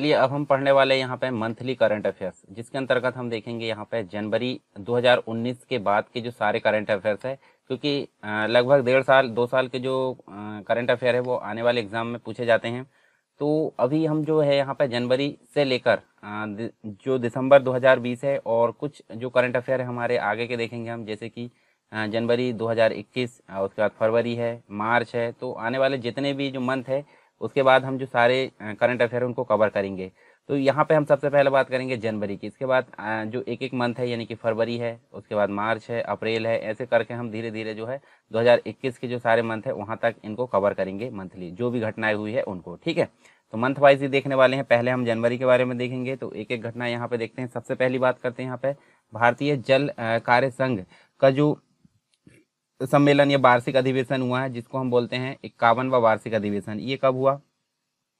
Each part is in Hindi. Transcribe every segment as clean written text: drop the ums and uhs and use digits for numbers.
चलिए अब हम पढ़ने वाले हैं यहाँ पे मंथली करंट अफेयर्स, जिसके अंतर्गत हम देखेंगे यहाँ पे जनवरी 2019 के बाद के जो सारे करंट अफेयर्स है, क्योंकि लगभग 1.5 साल 2 साल के जो करंट अफेयर है वो आने वाले एग्जाम में पूछे जाते हैं। तो अभी हम जो है यहाँ पे जनवरी से लेकर जो दिसंबर 2020 है और कुछ जो करंट अफेयर है हमारे आगे के देखेंगे हम, जैसे कि जनवरी 2021, उसके बाद फरवरी है, मार्च है। तो आने वाले जितने भी जो मंथ है उसके बाद हम जो सारे करंट अफेयर उनको कवर करेंगे। तो यहाँ पे हम सबसे पहले बात करेंगे जनवरी की, इसके बाद जो एक एक मंथ है यानी कि फरवरी है, उसके बाद मार्च है, अप्रैल है, ऐसे करके हम धीरे धीरे जो है 2021 के जो सारे मंथ है वहाँ तक इनको कवर करेंगे, मंथली जो भी घटनाएं हुई है उनको। ठीक है, तो मंथ वाइज ही देखने वाले हैं। पहले हम जनवरी के बारे में देखेंगे, तो एक एक घटना यहाँ पे देखते हैं। सबसे पहली बात करते हैं यहाँ पे भारतीय जल कार्य संघ का जो सम्मेलन या वार्षिक अधिवेशन हुआ है, जिसको हम बोलते हैं 51वां वार्षिक अधिवेशन। ये कब हुआ?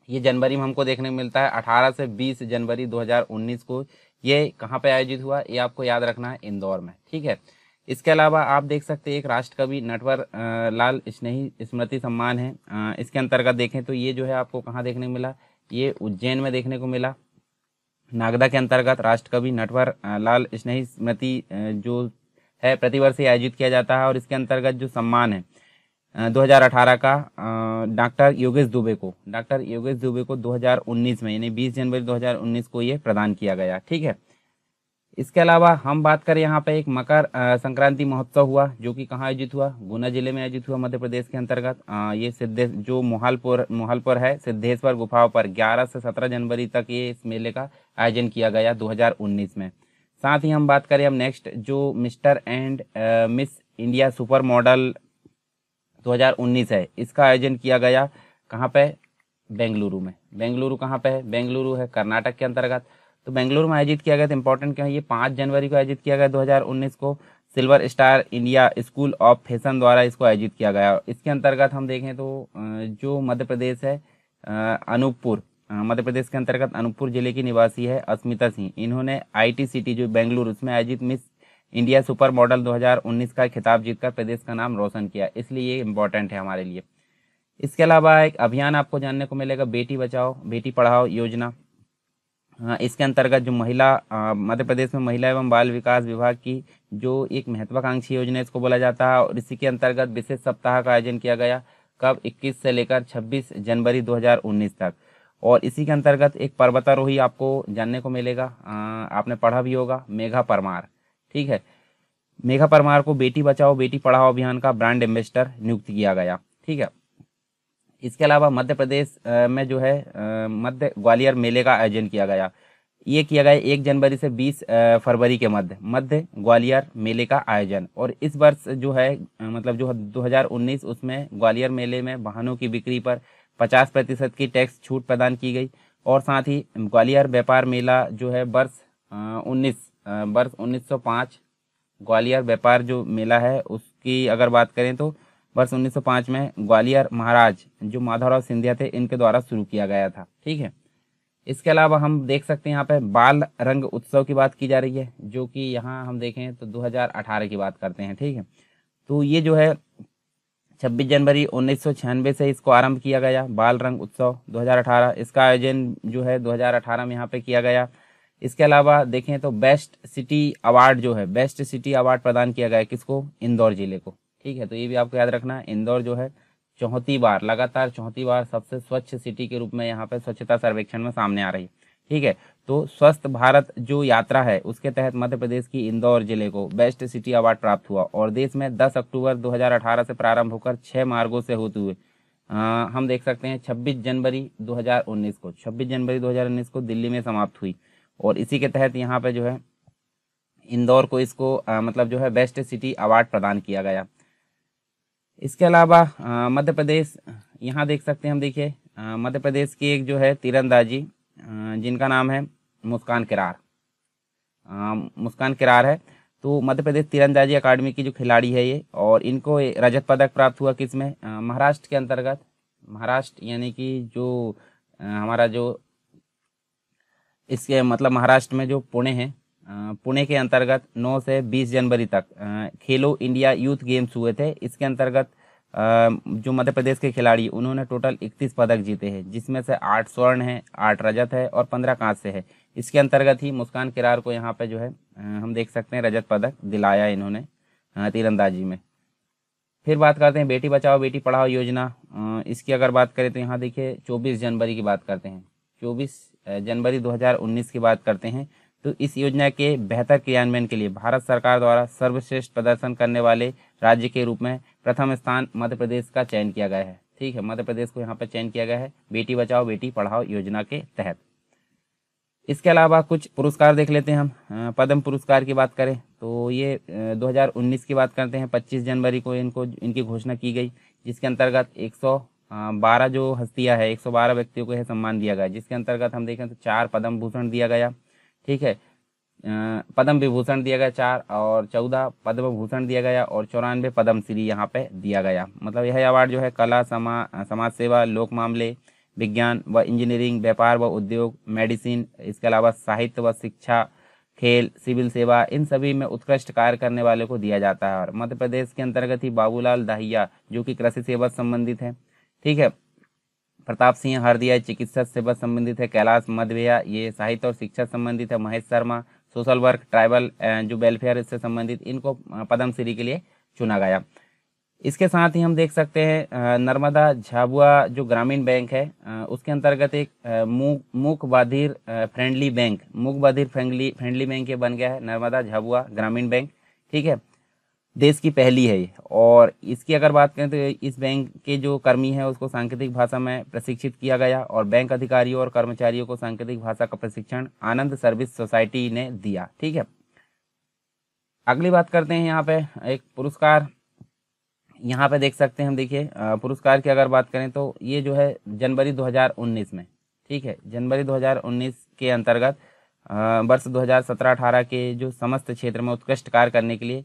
ये जनवरी में हमको देखने को मिलता है, 18 से 20 जनवरी 2019 को। ये कहाँ पे आयोजित हुआ, ये आपको याद रखना है, इंदौर में। ठीक है, इसके अलावा आप देख सकते हैं एक राष्ट्रकवि नटवर लाल स्नेही स्मृति सम्मान है। इसके अंतर्गत देखें तो ये जो है आपको कहाँ देखने को मिला, ये उज्जैन में देखने को मिला। नागदा के अंतर्गत राष्ट्रकवि नटवर लाल स्नेही स्मृति जो है प्रतिवर्ष आयोजित किया जाता है, और इसके अंतर्गत जो सम्मान है 2018 का डॉक्टर योगेश दुबे को 2019 में यानी 20 जनवरी 2019 को ये प्रदान किया गया। ठीक है, इसके अलावा हम बात करें यहाँ पे एक मकर संक्रांति महोत्सव हुआ, जो कि कहाँ आयोजित हुआ, गुना जिले में आयोजित हुआ, मध्य प्रदेश के अंतर्गत। ये सिद्धेश जो मोहालपुर है, सिद्धेश्वर गुफाओं पर 11 से 17 जनवरी तक ये इस मेले का आयोजन किया गया 2019 में। साथ ही हम बात करें अब नेक्स्ट जो mister and miss India super model 2019 है, इसका आयोजन किया गया कहाँ पे, बेंगलुरु में। बेंगलुरु कहाँ पे है, बेंगलुरु है कर्नाटक के अंतर्गत। तो बेंगलुरु में आयोजित किया गया, तो इंपॉर्टेंट क्या है, ये 5 जनवरी को आयोजित किया गया 2019 को। Silver star India school of fashion द्वारा इसको आयोजित किया गया। इसके अंतर्गत हम देखें तो जो मध्य प्रदेश है, अनूपपुर मध्य प्रदेश के अंतर्गत अनूपपुर जिले की निवासी है अस्मिता सिंह। इन्होंने IT सिटी जो बेंगलुरु उसमें आयोजित मिस इंडिया सुपर मॉडल 2019 का खिताब जीतकर प्रदेश का नाम रोशन किया, इसलिए ये इम्पोर्टेंट है हमारे लिए। इसके अलावा एक अभियान आपको जानने को मिलेगा, बेटी बचाओ बेटी पढ़ाओ योजना। इसके अंतर्गत जो मध्य प्रदेश में महिला एवं बाल विकास विभाग की जो एक महत्वाकांक्षी योजना इसको बोला जाता है, और इसी के अंतर्गत विशेष सप्ताह का आयोजन किया गया, कब, 21 से लेकर 26 जनवरी 2019 तक। और इसी के अंतर्गत एक पर्वतारोही आपको जानने को मिलेगा, आपने पढ़ा भी होगा, मेघा परमार। ठीक है, मेघा परमार को बेटी बचाओ बेटी पढ़ाओ अभियान का ब्रांड एम्बेसडर नियुक्त किया गया। ठीक है, इसके अलावा मध्य प्रदेश में जो है मध्य ग्वालियर मेले का आयोजन किया गया। ये किया गया 1 जनवरी से 20 फरवरी के मध्य ग्वालियर मेले का आयोजन। और इस वर्ष जो है मतलब जो 2019 उसमें ग्वालियर मेले में वाहनों की बिक्री पर 50% की टैक्स छूट प्रदान की गई। और साथ ही ग्वालियर व्यापार मेला जो है वर्ष 1905 ग्वालियर व्यापार जो मेला है उसकी अगर बात करें तो वर्ष 1905 में ग्वालियर महाराज जो माधवराव सिंधिया थे इनके द्वारा शुरू किया गया था। ठीक है, इसके अलावा हम देख सकते हैं यहाँ पे बाल रंग उत्सव की बात की जा रही है, जो कि यहाँ हम देखें तो 2018 की बात करते हैं। ठीक है, तो ये जो है 26 जनवरी 1996 से इसको आरंभ किया गया, बाल रंग उत्सव 2018। इसका आयोजन जो है 2018 में यहाँ पे किया गया। इसके अलावा देखें तो बेस्ट सिटी अवार्ड जो है, बेस्ट सिटी अवार्ड प्रदान किया गया किसको, इंदौर जिले को। ठीक है, तो ये भी आपको याद रखना है, इंदौर जो है लगातार चौथी बार सबसे स्वच्छ सिटी के रूप में यहाँ पे स्वच्छता सर्वेक्षण में सामने आ रही है। ठीक है, तो स्वस्थ भारत जो यात्रा है उसके तहत मध्य प्रदेश की इंदौर जिले को बेस्ट सिटी अवार्ड प्राप्त हुआ। और देश में 10 अक्टूबर 2018 से प्रारंभ होकर 6 मार्गों से होते हुए हम देख सकते हैं 26 जनवरी 2019 को दिल्ली में समाप्त हुई। और इसी के तहत यहाँ पे जो है इंदौर को इसको मतलब जो है बेस्ट सिटी अवार्ड प्रदान किया गया। इसके अलावा मध्य प्रदेश यहाँ देख सकते हैं हम, देखिए मध्य प्रदेश की एक जो है तीरंदाजी जिनका नाम है मुस्कान किरार है। तो मध्य प्रदेश तीरंदाजी अकादमी की जो खिलाड़ी है ये, और इनको रजत पदक प्राप्त हुआ किसमें, महाराष्ट्र के अंतर्गत। महाराष्ट्र यानी कि जो हमारा जो इसके मतलब महाराष्ट्र में जो पुणे है, पुणे के अंतर्गत 9 से 20 जनवरी तक खेलो इंडिया यूथ गेम्स हुए थे। इसके अंतर्गत जो मध्य प्रदेश के खिलाड़ी उन्होंने टोटल 31 पदक जीते हैं, जिसमें से 8 स्वर्ण है, 8 रजत है और 15 कांस्य है। इसके अंतर्गत ही मुस्कान किरार को यहाँ पे जो है हम देख सकते हैं रजत पदक दिलाया इन्होंने तीरंदाजी में। फिर बात करते हैं बेटी बचाओ बेटी पढ़ाओ योजना। इसकी अगर बात करें तो यहाँ देखिए 24 जनवरी की बात करते हैं, 24 जनवरी 2019 की बात करते हैं। तो इस योजना के बेहतर क्रियान्वयन के लिए भारत सरकार द्वारा सर्वश्रेष्ठ प्रदर्शन करने वाले राज्य के रूप में प्रथम स्थान मध्य प्रदेश का चयन किया गया है। ठीक है, मध्य प्रदेश को यहाँ पर चयन किया गया है बेटी बचाओ बेटी पढ़ाओ योजना के तहत। इसके अलावा कुछ पुरस्कार देख लेते हैं हम। पद्म पुरस्कार की बात करें तो ये 2019 की बात करते हैं, 25 जनवरी को इनकी घोषणा की गई, जिसके अंतर्गत 112 जो हस्तियां है, 112 व्यक्तियों को यह सम्मान दिया गया, जिसके अंतर्गत हम देखें तो 4 पद्म भूषण दिया गया। ठीक है, पद्म विभूषण दिया गया 4 और 14 पद्म भूषण दिया गया और 94 पद्म श्री यहाँ पे दिया गया। मतलब यह अवार्ड जो है कला, समाज सेवा, लोक मामले, विज्ञान व इंजीनियरिंग, व्यापार व उद्योग, मेडिसिन, इसके अलावा साहित्य व शिक्षा, खेल, सिविल सेवा, इन सभी में उत्कृष्ट कार्य करने वाले को दिया जाता है। और मध्य प्रदेश के अंतर्गत ही बाबूलाल दाहिया जो कि कृषि सेवा से संबंधित है। ठीक है, प्रताप सिंह हरदिया चिकित्सा सेवा संबंधित है, कैलाश मधवेया ये साहित्य और शिक्षा संबंधित है, Mahesh Sharma social work tribal जो वेलफेयर इससे संबंधित, इनको पद्मश्री के लिए चुना गया। इसके साथ ही हम देख सकते हैं नर्मदा झाबुआ जो ग्रामीण बैंक है उसके अंतर्गत एक मूक बधिर फ्रेंडली बैंक ये बन गया है, नर्मदा झाबुआ ग्रामीण बैंक। ठीक है, देश की पहली है ये। और इसकी अगर बात करें तो इस बैंक के जो कर्मी हैं उसको सांकेतिक भाषा में प्रशिक्षित किया गया और बैंक अधिकारियों और कर्मचारियों को सांकेतिक भाषा का प्रशिक्षण आनंद सर्विस सोसाइटी ने दिया। ठीक है, अगली बात करते हैं यहाँ पे एक पुरस्कार, यहाँ पे देख सकते हैं हम, देखिए पुरस्कार की अगर बात करें तो ये जो है जनवरी 2019 में, ठीक है, जनवरी 2019 के अंतर्गत वर्ष 2017-18 के जो समस्त क्षेत्र में उत्कृष्ट कार्य करने के लिए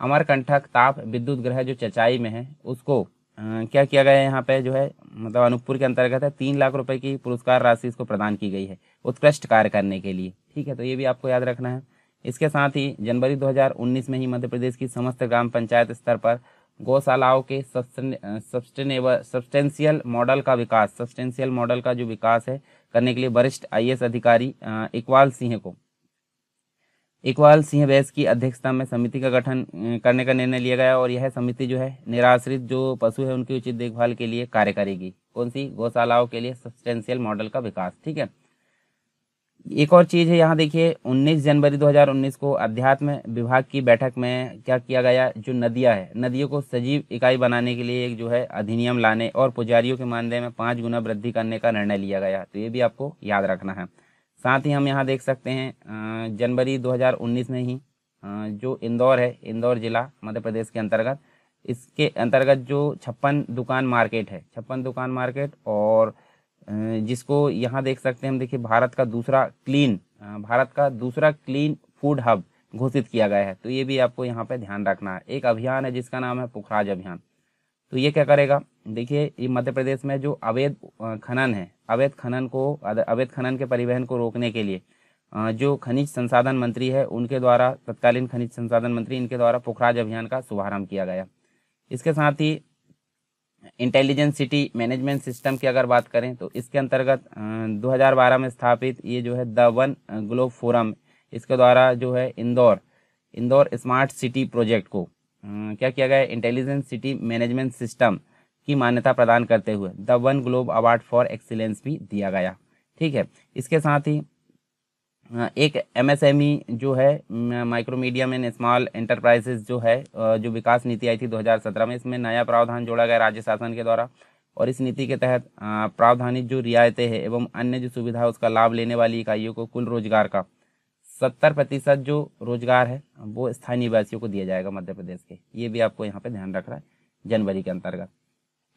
अमरकंटक ताप विद्युत गृह जो चचाई में है उसको क्या किया गया है, यहाँ पे जो है मतलब अनूपपुर के अंतर्गत है 3 लाख रुपए की पुरस्कार राशि इसको प्रदान की गई है उत्कृष्ट कार्य करने के लिए। ठीक है, तो ये भी आपको याद रखना है। इसके साथ ही जनवरी 2019 में ही मध्य प्रदेश की समस्त ग्राम पंचायत स्तर पर गौशालाओं के सब्सटेंशियल मॉडल का जो विकास है करने के लिए वरिष्ठ IAS अधिकारी इकबाल सिंह बैस की अध्यक्षता में समिति का गठन करने का निर्णय लिया गया और यह समिति जो है निराश्रित जो पशु है उनकी उचित देखभाल के लिए कार्य करेगी। कौन सी? गौशालाओं के लिए सब्सटेंशियल मॉडल का विकास। ठीक है, एक और चीज़ है यहाँ देखिए 19 जनवरी 2019 को अध्यात्म विभाग की बैठक में क्या किया गया, जो नदियाँ है नदियों को सजीव इकाई बनाने के लिए एक जो है अधिनियम लाने और पुजारियों के मानदेय में 5 गुना वृद्धि करने का निर्णय लिया गया। तो ये भी आपको याद रखना है। साथ ही हम यहाँ देख सकते हैं जनवरी 2019 में ही जो इंदौर है, इंदौर जिला मध्य प्रदेश के अंतर्गत, इसके अंतर्गत जो 56 दुकान मार्केट है, 56 दुकान मार्केट और जिसको यहाँ देख सकते हैं हम, देखिए भारत का दूसरा क्लीन फूड हब घोषित किया गया है। तो ये भी आपको यहाँ पे ध्यान रखना है। एक अभियान है जिसका नाम है पुखराज अभियान। तो ये क्या करेगा, देखिए ये मध्य प्रदेश में जो अवैध खनन है, अवैध खनन के परिवहन को रोकने के लिए जो खनिज संसाधन मंत्री है उनके द्वारा, तत्कालीन खनिज संसाधन मंत्री, इनके द्वारा पुखराज अभियान का शुभारंभ किया गया। इसके साथ ही इंटेलिजेंस सिटी मैनेजमेंट सिस्टम की अगर बात करें तो इसके अंतर्गत 2012 में स्थापित ये जो है द वन ग्लोब फोरम, इसके द्वारा जो है इंदौर स्मार्ट सिटी प्रोजेक्ट को क्या किया गया, इंटेलिजेंस सिटी मैनेजमेंट सिस्टम की मान्यता प्रदान करते हुए the one globe award for excellence भी दिया गया। ठीक है, इसके साथ ही एक MSME जो है micro medium and small enterprises जो है जो विकास नीति आई थी 2017 में, इसमें नया प्रावधान जोड़ा गया राज्य शासन के द्वारा और इस नीति के तहत प्रावधानित जो रियायतें हैं एवं अन्य जो सुविधा उसका लाभ लेने वाली इकाइयों को कुल रोजगार का 70% जो रोजगार है वो स्थानीय निवासियों को दिया जाएगा मध्य प्रदेश के। ये भी आपको यहाँ पे ध्यान रखना है जनवरी के अंतर्गत।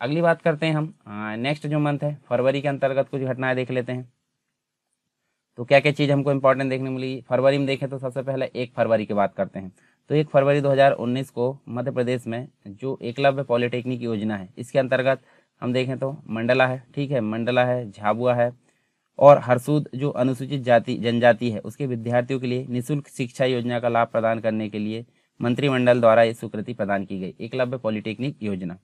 अगली बात करते हैं हम नेक्स्ट जो मंथ है फरवरी के अंतर्गत कुछ घटनाएं देख लेते हैं। तो क्या क्या चीज़ हमको इंपॉर्टेंट देखने मिली फरवरी में देखें तो सबसे पहले 1 फरवरी की बात करते हैं। तो 1 फरवरी 2019 को मध्य प्रदेश में जो एकलव्य पॉलिटेक्निक योजना है इसके अंतर्गत हम देखें तो मंडला है, ठीक है, मंडला है, झाबुआ है और हरसूद जो अनुसूचित जनजाति है उसके विद्यार्थियों के लिए निःशुल्क शिक्षा योजना का लाभ प्रदान करने के लिए मंत्रिमंडल द्वारा ये स्वीकृति प्रदान की गई, एकलव्य पॉलिटेक्निक योजना।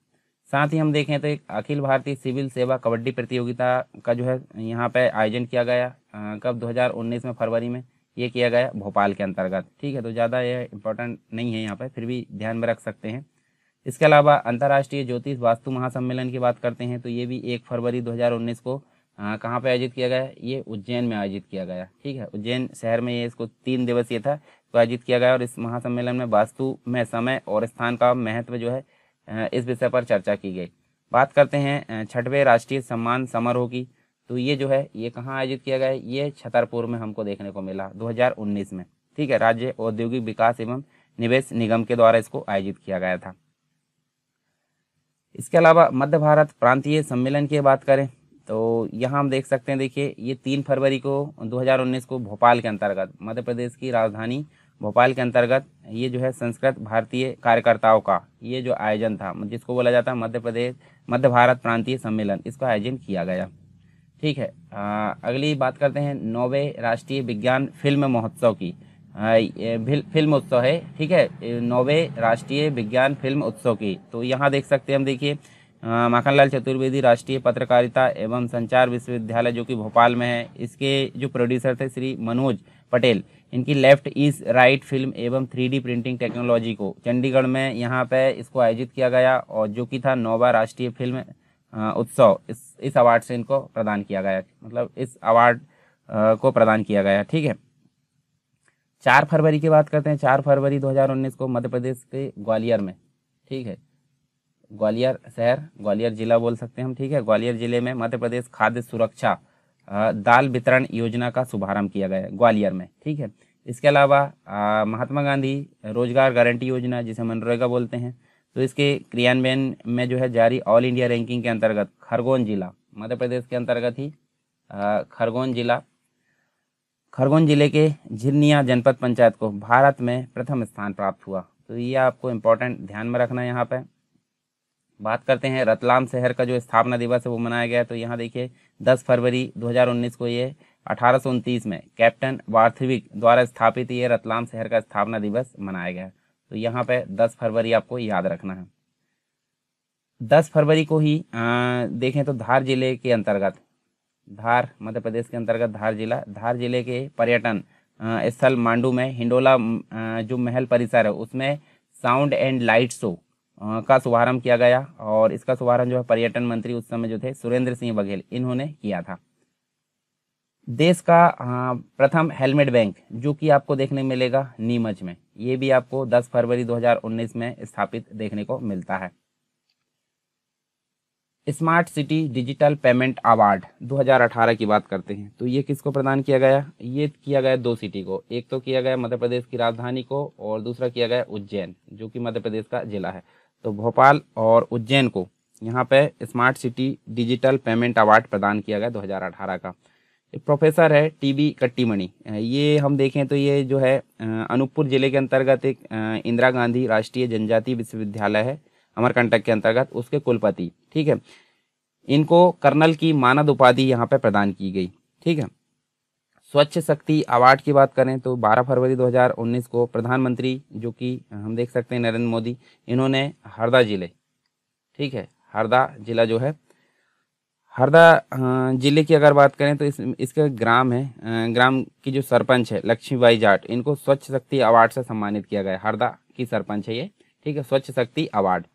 साथ ही हम देखें तो एक अखिल भारतीय सिविल सेवा कबड्डी प्रतियोगिता का जो है यहाँ पे आयोजन किया गया। कब? 2019 में फरवरी में ये किया गया भोपाल के अंतर्गत। ठीक है, तो ज़्यादा ये इम्पोर्टेंट नहीं है यहाँ पे, फिर भी ध्यान में रख सकते हैं। इसके अलावा अंतर्राष्ट्रीय ज्योतिष वास्तु महासम्मेलन की बात करते हैं तो ये भी 1 फरवरी 2019 को कहाँ पे आयोजित किया गया? ये उज्जैन में आयोजित किया गया। ठीक है, उज्जैन शहर में ये इसको 3 दिवसीय था तो आयोजित किया गया। और इस महासम्मेलन में वास्तु में समय और स्थान का महत्व जो है इस विषय पर चर्चा की गई। बात करते हैं 6वें राष्ट्रीय सम्मान समारोह की, तो ये जो है ये कहाँ आयोजित किया गया? ये छतरपुर में हमको देखने को मिला 2019 में। ठीक है, राज्य औद्योगिक विकास एवं निवेश निगम के द्वारा इसको आयोजित किया गया था। इसके अलावा मध्य भारत प्रांतीय सम्मेलन की बात करें तो यहाँ हम देख सकते हैं, देखिए ये 3 फरवरी को 2019 को भोपाल के अंतर्गत, मध्य प्रदेश की राजधानी भोपाल के अंतर्गत ये जो है संस्कृत भारतीय कार्यकर्ताओं का ये जो आयोजन था, जिसको बोला जाता है मध्य भारत प्रांतीय सम्मेलन, इसका आयोजन किया गया। ठीक है, अगली बात करते हैं 9वें राष्ट्रीय विज्ञान फिल्म महोत्सव की। ये फिल्म उत्सव है। ठीक है, 9वें राष्ट्रीय विज्ञान फिल्म उत्सव की, तो यहाँ देख सकते हैं हम, देखिए माखनलाल चतुर्वेदी राष्ट्रीय पत्रकारिता एवं संचार विश्वविद्यालय जो कि भोपाल में है, इसके जो प्रोड्यूसर थे श्री मनोज पटेल, इनकी लेफ्ट इज राइट फिल्म एवं 3D प्रिंटिंग टेक्नोलॉजी को चंडीगढ़ में यहाँ पे इसको आयोजित किया गया, और जो कि था 9वां राष्ट्रीय फिल्म उत्सव। इस अवार्ड से इनको प्रदान किया गया, मतलब इस अवार्ड को प्रदान किया गया। ठीक है, 4 फरवरी की बात करते हैं। 4 फरवरी 2019 को मध्य प्रदेश के ग्वालियर में, ठीक है, ग्वालियर शहर, ग्वालियर जिला बोल सकते हैं हम। ठीक है, ग्वालियर जिले में मध्य प्रदेश खाद्य सुरक्षा दाल वितरण योजना का शुभारंभ किया गया ग्वालियर में। ठीक है, इसके अलावा महात्मा गांधी रोजगार गारंटी योजना, जिसे मनरेगा बोलते हैं, तो इसके क्रियान्वयन में जो है जारी ऑल इंडिया रैंकिंग के अंतर्गत खरगोन जिला, मध्य प्रदेश के अंतर्गत ही खरगोन जिले के झिरनिया जनपद पंचायत को भारत में प्रथम स्थान प्राप्त हुआ। तो ये आपको इम्पोर्टेंट ध्यान में रखना है। यहाँ पे बात करते हैं रतलाम शहर का जो स्थापना दिवस है वो मनाया गया। तो यहाँ देखिए 10 फरवरी 2019 को ये 1829 में कैप्टन वार्थविक द्वारा स्थापित ये रतलाम शहर का स्थापना दिवस मनाया गया। तो यहाँ पे 10 फरवरी आपको याद रखना है। 10 फरवरी को ही देखें तो धार जिले के अंतर्गत, धार मध्य प्रदेश के अंतर्गत धार जिले के पर्यटन स्थल मांडू में हिंडोला जो महल परिसर है उसमें साउंड एंड लाइट शो का शुभारंभ किया गया, और इसका शुभारंभ जो है पर्यटन मंत्री उस समय जो थे सुरेंद्र सिंह बघेल, इन्होंने किया था। देश का प्रथम हेलमेट बैंक जो कि आपको देखने मिलेगा नीमच में, ये भी आपको 10 फरवरी 2019 में स्थापित देखने को मिलता है। Smart city digital payment award 2018 की बात करते हैं तो ये किसको प्रदान किया गया? ये किया गया 2 सिटी को, एक तो किया गया मध्य प्रदेश की राजधानी को, और दूसरा किया गया उज्जैन जो कि मध्य प्रदेश का जिला है। तो भोपाल और उज्जैन को यहाँ पे smart city digital payment award प्रदान किया गया 2018 का। एक प्रोफेसर है टीबी कट्टीमणि, ये हम देखें तो ये जो है अनूपपुर जिले के अंतर्गत एक इंदिरा गांधी राष्ट्रीय जनजातीय विश्वविद्यालय है अमरकंटक के अंतर्गत, उसके कुलपति। ठीक है, इनको कर्नल की मानद उपाधि यहाँ पे प्रदान की गई। ठीक है, स्वच्छ शक्ति अवार्ड की बात करें तो 12 फरवरी 2019 को प्रधानमंत्री जो कि हम देख सकते हैं नरेंद्र मोदी, इन्होंने हरदा जिले, ठीक है, हरदा जिला जो है, हरदा जिले की अगर बात करें तो इसके ग्राम है, ग्राम की जो सरपंच है लक्ष्मीबाई जाट, इनको स्वच्छ शक्ति अवार्ड से सम्मानित किया गया। हरदा की सरपंच है ये। ठीक है, स्वच्छ शक्ति अवार्ड।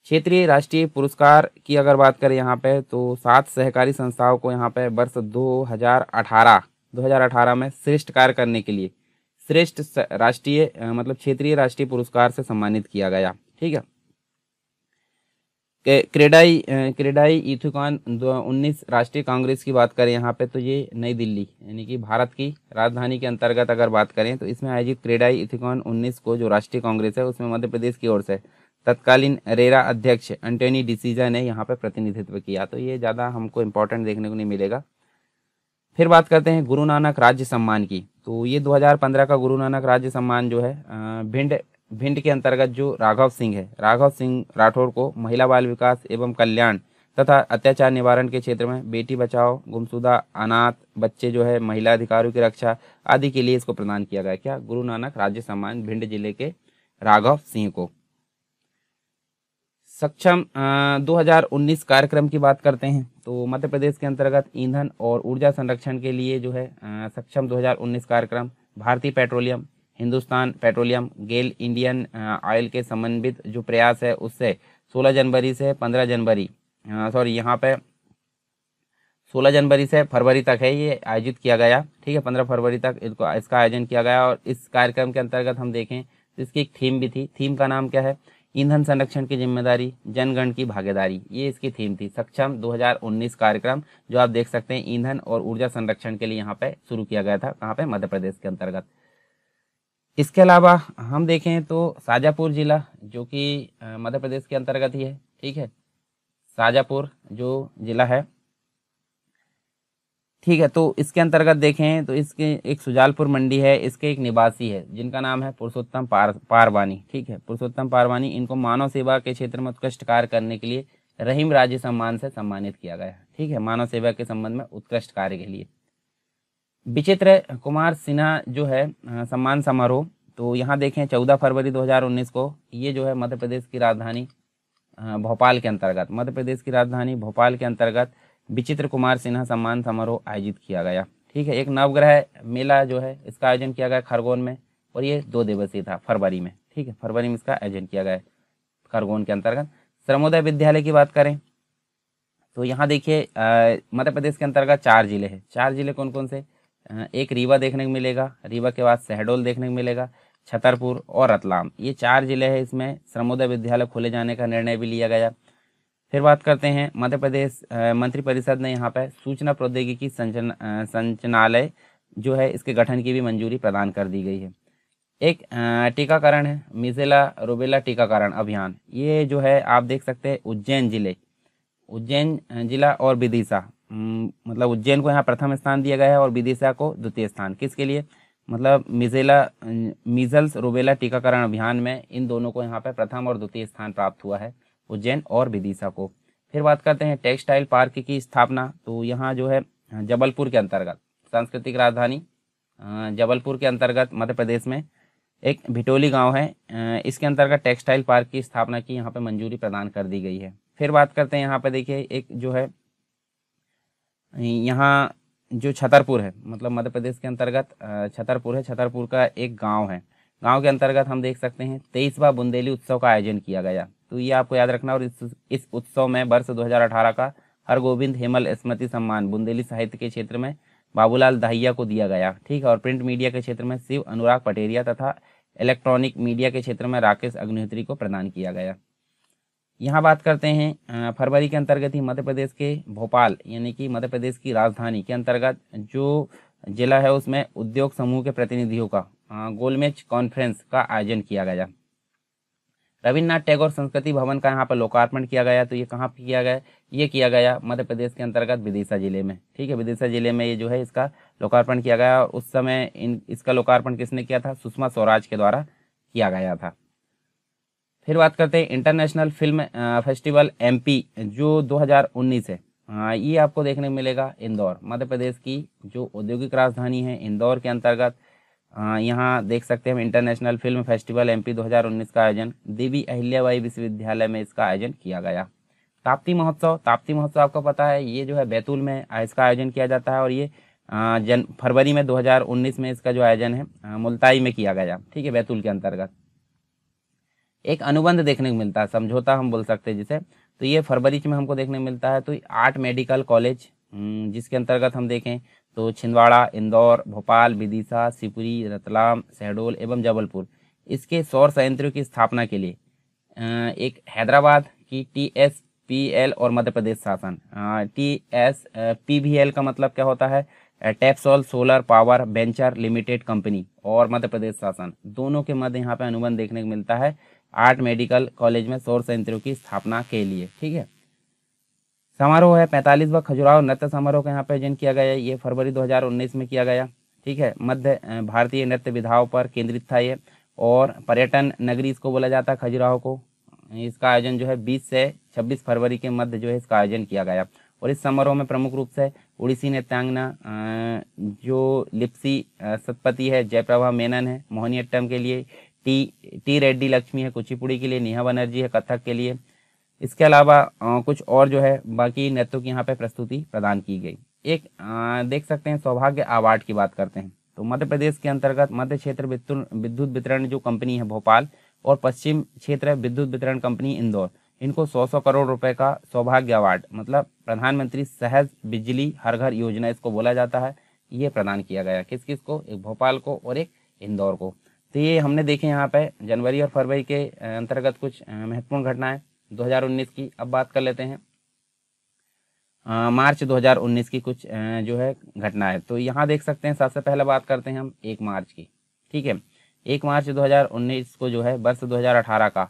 क्षेत्रीय राष्ट्रीय पुरस्कार की अगर बात करें यहाँ पे तो 7 सहकारी संस्थाओं को यहाँ पे वर्ष 2018 में श्रेष्ठ कार्य करने के लिए श्रेष्ठ राष्ट्रीय मतलब क्षेत्रीय राष्ट्रीय पुरस्कार से सम्मानित किया गया। ठीक है, क्रेडाई इथुकॉन 19 राष्ट्रीय कांग्रेस की बात करें यहाँ पे तो ये नई दिल्ली यानी कि भारत की राजधानी के अंतर्गत अगर बात करें तो इसमें आयोजित क्रेडाई इथुकॉन 19 को जो राष्ट्रीय कांग्रेस है उसमें मध्य प्रदेश की ओर से तत्कालीन रेरा अध्यक्ष एंटोनी डिसीजा ने यहाँ पे प्रतिनिधित्व किया। तो ये ज़्यादा हमको इम्पोर्टेंट देखने को नहीं मिलेगा। फिर बात करते हैं गुरु नानक राज्य सम्मान की। तो ये 2015 का गुरु नानक राज्य सम्मान जो है भिंड के अंतर्गत जो राघव सिंह राठौर को महिला बाल विकास एवं कल्याण तथा अत्याचार निवारण के क्षेत्र में बेटी बचाओ, गुमशुदा अनाथ बच्चे जो है, महिला अधिकारों की रक्षा आदि के लिए इसको प्रदान किया गया। क्या? गुरु नानक राज्य सम्मान भिंड जिले के राघव सिंह को। सक्षम 2019 कार्यक्रम की बात करते हैं तो मध्य प्रदेश के अंतर्गत ईंधन और ऊर्जा संरक्षण के लिए जो है सक्षम 2019 कार्यक्रम भारतीय पेट्रोलियम, हिंदुस्तान पेट्रोलियम, गेल इंडियन ऑयल के समन्वित जो प्रयास है उससे 16 जनवरी से 15 जनवरी यहाँ पे 16 जनवरी से फरवरी तक है ये आयोजित किया गया। ठीक है, 15 फरवरी तक इसका आयोजन किया गया। और इस कार्यक्रम के अंतर्गत हम देखें तो इसकी एक थीम भी थी। थीम का नाम क्या है? ईंधन संरक्षण की जिम्मेदारी, जनगण की भागीदारी। ये इसकी थीम थी। सक्षम 2019 कार्यक्रम जो आप देख सकते हैं ईंधन और ऊर्जा संरक्षण के लिए यहाँ पे शुरू किया गया था। कहाँ पे? मध्य प्रदेश के अंतर्गत। इसके अलावा हम देखें तो शाजापुर जिला जो कि मध्य प्रदेश के अंतर्गत ही है। ठीक है, शाजापुर जो जिला है, ठीक है, तो इसके अंतर्गत देखें तो इसके एक सुजालपुर मंडी है, इसके एक निवासी है जिनका नाम है पुरुषोत्तम पारवानी। ठीक है, पुरुषोत्तम पारवानी, इनको मानव सेवा के क्षेत्र में उत्कृष्ट कार्य करने के लिए रहीम राज्य सम्मान से सम्मानित किया गया। ठीक है, मानव सेवा के संबंध में उत्कृष्ट कार्य के लिए। विचित्र कुमार सिन्हा जो है सम्मान समारोह, तो यहाँ देखें 14 फरवरी 2019 को ये जो है मध्य प्रदेश की राजधानी भोपाल के अंतर्गत, मध्य प्रदेश की राजधानी भोपाल के अंतर्गत विचित्र कुमार सिन्हा सम्मान समारोह आयोजित किया गया। ठीक है, एक नवग्रह मेला जो है इसका आयोजन किया गया खरगोन में, और ये 2 दिवसीय था फरवरी में। ठीक है, फरवरी में इसका आयोजन किया गया खरगोन के अंतर्गत। श्रमोदय विद्यालय की बात करें तो यहाँ देखिए मध्य प्रदेश के अंतर्गत 4 जिले हैं। 4 जिले कौन कौन से? एक रीवा देखने को मिलेगा, रीवा के बाद शहडोल देखने को मिलेगा, छतरपुर और रतलाम। ये 4 जिले हैं। इसमें श्रमोदय विद्यालय खोले जाने का निर्णय भी लिया गया। फिर बात करते हैं मध्य प्रदेश मंत्रिपरिषद ने यहाँ पर सूचना प्रौद्योगिकी संचालनालय जो है इसके गठन की भी मंजूरी प्रदान कर दी गई है। एक टीकाकरण है, मीज़ेला रूबेला टीकाकरण अभियान। ये जो है आप देख सकते हैं उज्जैन जिला और विदिशा, मतलब उज्जैन को यहाँ प्रथम स्थान दिया गया है और विदिशा को द्वितीय स्थान। किसके लिए? मतलब मीजल्स रूबेला टीकाकरण अभियान में इन दोनों को यहाँ पे प्रथम और द्वितीय स्थान प्राप्त हुआ है, उज्जैन और विदिशा को। फिर बात करते हैं टेक्सटाइल पार्क की स्थापना, तो यहाँ जो है जबलपुर के अंतर्गत, सांस्कृतिक राजधानी जबलपुर के अंतर्गत मध्य प्रदेश में एक भिटोली गांव है, इसके अंतर्गत टेक्सटाइल पार्क की स्थापना की यहाँ पे मंजूरी प्रदान कर दी गई है। फिर बात करते हैं यहाँ पे देखिए एक जो है यहाँ जो छतरपुर है, मतलब मध्य प्रदेश के अंतर्गत छतरपुर है, छतरपुर का एक गांव है। गांव के अंतर्गत हम देख सकते हैं 23वां बुंदेली उत्सव का आयोजन किया गया। तो ये आपको याद रखना। और इस उत्सव में वर्ष 2018 का हरगोविंद हेमल स्मृति सम्मान बुंदेली साहित्य के क्षेत्र में बाबूलाल दाहिया को दिया गया। ठीक है, और प्रिंट मीडिया के क्षेत्र में शिव अनुराग पटेरिया तथा इलेक्ट्रॉनिक मीडिया के क्षेत्र में राकेश अग्निहोत्री को प्रदान किया गया। यहाँ बात करते हैं फरवरी के अंतर्गत ही मध्य प्रदेश के भोपाल यानी कि मध्य प्रदेश की राजधानी के अंतर्गत जो जिला है उसमें उद्योग समूह के प्रतिनिधियों का गोलमेज कॉन्फ्रेंस का आयोजन किया गया। रविन्द्रनाथ टैगोर संस्कृति भवन का यहाँ पर लोकार्पण किया गया। तो ये कहाँ पर किया गया? ये किया गया मध्य प्रदेश के अंतर्गत विदिशा जिले में। ठीक है, विदिशा जिले में ये जो है इसका लोकार्पण किया गया। और उस समय इसका लोकार्पण किसने किया था? सुषमा स्वराज के द्वारा किया गया था। फिर बात करते हैं इंटरनेशनल फिल्म फेस्टिवल एमपी जो 2019 है, ये आपको देखने को मिलेगा इंदौर, मध्य प्रदेश की जो औद्योगिक राजधानी है इंदौर के अंतर्गत। यहाँ देख सकते हैं हम इंटरनेशनल फिल्म फेस्टिवल एमपी 2019 का आयोजन देवी अहिल्याबाई विश्वविद्यालय में इसका आयोजन किया गया। ताप्ती महोत्सव आपको पता है ये जो है बैतूल में इसका आयोजन किया जाता है। और ये फरवरी में 2019 में इसका जो आयोजन है मुल्ताई में किया गया। ठीक है, बैतूल के अंतर्गत। एक अनुबंध देखने को मिलता है, समझौता हम बोल सकते हैं जिसे, तो ये फरवरी में हमको देखने को मिलता है। तो 8 मेडिकल कॉलेज जिसके अंतर्गत हम देखें तो छिंदवाड़ा, इंदौर, भोपाल, विदिशा, शिवपुरी, रतलाम, शहडोल एवं जबलपुर इसके सौर संयंत्रों की स्थापना के लिए एक हैदराबाद की TSPL और मध्य प्रदेश शासन, TSPVL का मतलब क्या होता है? टैप्सोल solar power venture limited company और मध्य प्रदेश शासन दोनों के मध्य यहाँ पे अनुबंध देखने को मिलता है 8 मेडिकल कॉलेज में सौर संयंत्रों की स्थापना के लिए। ठीक है, समारोह है 45वां खजुराहो नृत्य समारोह का यहाँ पे आयोजन किया गया। ये फरवरी 2019 में किया गया। ठीक है, मध्य भारतीय नृत्य विधाओं पर केंद्रित था ये, और पर्यटन नगरी इसको बोला जाता है खजुराहो को। इसका आयोजन जो है 20 से 26 फरवरी के मध्य जो है इसका आयोजन किया गया। और इस समारोह में प्रमुख रूप से उड़ीसी नृत्यांगना जो लिप्सी सतपति है, जयप्रभा मेनन है मोहिनीअट्टम के लिए, टी रेड्डी लक्ष्मी है कुचिपुड़ी के लिए, नेहा बनर्जी है कथक के लिए, इसके अलावा कुछ और जो है बाकी नृत्यों की यहाँ पे प्रस्तुति प्रदान की गई। एक देख सकते हैं सौभाग्य अवार्ड की बात करते हैं तो मध्य प्रदेश के अंतर्गत मध्य क्षेत्र विद्युत वितरण जो कंपनी है भोपाल और पश्चिम क्षेत्र विद्युत वितरण कंपनी इंदौर, इनको 100 करोड़ रुपए का सौभाग्य अवार्ड, मतलब प्रधानमंत्री सहज बिजली हर घर योजना इसको बोला जाता है, ये प्रदान किया गया। किस किस को? एक भोपाल को और एक इंदौर को। तो ये हमने देखे यहाँ पे जनवरी और फरवरी के अंतर्गत कुछ महत्वपूर्ण घटनाएं 2019 की। अब बात कर लेते हैं मार्च 2019 की कुछ जो है घटनाएं। तो यहाँ देख सकते हैं सबसे पहले बात करते हैं हम 1 मार्च की। ठीक है, 1 मार्च 2019 को जो है वर्ष 2018 का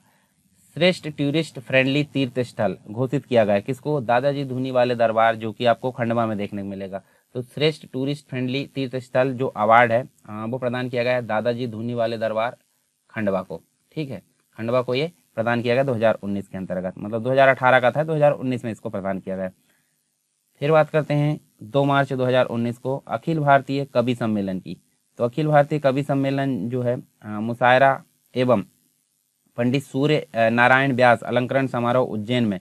श्रेष्ठ टूरिस्ट फ्रेंडली तीर्थ स्थल घोषित किया गया। किसको? दादाजी धूनी वाले दरबार, जो कि आपको खंडवा में देखने को मिलेगा। तो श्रेष्ठ टूरिस्ट फ्रेंडली तीर्थ स्थल जो अवार्ड है वो प्रदान किया गया है दादाजी धूनी वाले दरबार खंडवा को। ठीक है, खंडवा को ये प्रदान किया गया 2019 के अंतर्गत, मतलब 2018 का था, 2019 में इसको प्रदान किया गया। फिर बात करते हैं 2 मार्च 2019 को अखिल भारतीय कवि सम्मेलन की। तो अखिल भारतीय कवि सम्मेलन जो है मुशायरा एवं पंडित सूर्य नारायण व्यास अलंकरण समारोह उज्जैन में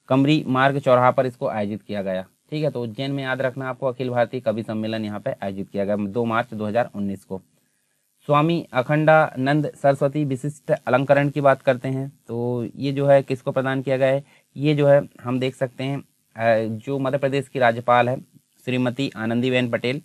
कमरी मार्ग चौराहा पर इसको आयोजित किया गया। ठीक है, तो उज्जैन में याद रखना आपको अखिल भारतीय कवि सम्मेलन यहाँ पे आयोजित किया गया 2 मार्च 2019 को। स्वामी अखंडानंद सरस्वती विशिष्ट अलंकरण की बात करते हैं तो ये जो है किसको प्रदान किया गया है? ये जो है हम देख सकते हैं जो मध्य प्रदेश की राज्यपाल है श्रीमती आनंदीबेन पटेल,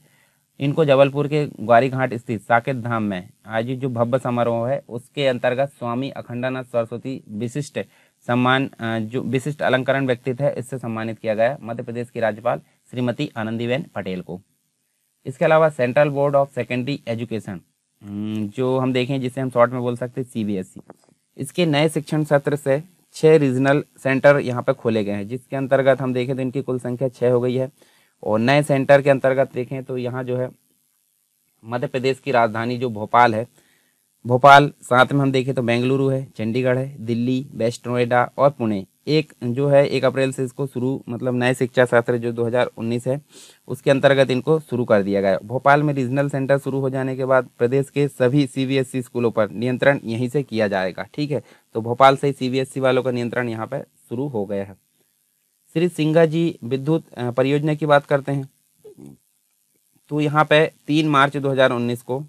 इनको जबलपुर के ग्वारी घाट स्थित साकेत धाम में आयोजित जो भव्य समारोह है उसके अंतर्गत स्वामी अखंडानंद सरस्वती विशिष्ट सम्मान जो विशिष्ट अलंकरण व्यक्तित्व है इससे सम्मानित किया गया मध्य प्रदेश की राज्यपाल श्रीमती आनंदीबेन पटेल को। इसके अलावा central board of secondary education जो हम देखें जिसे हम शॉर्ट में बोल सकते हैं CBSE, इसके नए शिक्षण सत्र से 6 रीजनल सेंटर यहाँ पे खोले गए हैं, जिसके अंतर्गत हम देखें तो इनकी कुल संख्या 6 हो गई है। और नए सेंटर के अंतर्गत देखें तो यहाँ जो है मध्य प्रदेश की राजधानी जो भोपाल है, भोपाल, साथ में हम देखें तो बेंगलुरु है, चंडीगढ़ है, दिल्ली, वेस्ट नोएडा और पुणे। एक जो है 1 अप्रैल से इसको शुरू, मतलब नए शिक्षा सत्र जो 2019 है उसके अंतर्गत इनको शुरू कर दिया गया। भोपाल में रीजनल सेंटर शुरू हो जाने के बाद प्रदेश के सभी CBSE स्कूलों पर नियंत्रण यहीं से किया जाएगा। ठीक है, तो भोपाल से CBSE वालों का नियंत्रण यहाँ पर शुरू हो गया है। श्री सिंघा जी विद्युत परियोजना की बात करते हैं तो यहाँ पे 3 मार्च 2019 को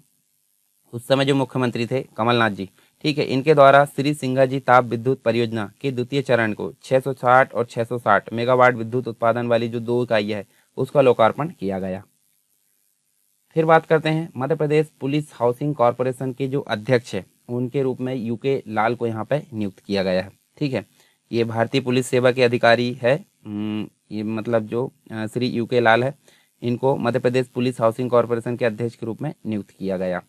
उस समय जो मुख्यमंत्री थे कमलनाथ जी, ठीक है, इनके द्वारा श्री सिंघा जी ताप विद्युत परियोजना के द्वितीय चरण को 660 और 660 मेगावाट विद्युत उत्पादन वाली जो 2 इकाई है उसका लोकार्पण किया गया। फिर बात करते हैं Madhya Pradesh police housing corporation के जो अध्यक्ष है उनके रूप में UK लाल को यहाँ पे नियुक्त किया गया है। ठीक है, ये भारतीय पुलिस सेवा के अधिकारी है, ये मतलब जो श्री UK लाल है, इनको Madhya Pradesh police housing corporation के अध्यक्ष के रूप में नियुक्त किया गया।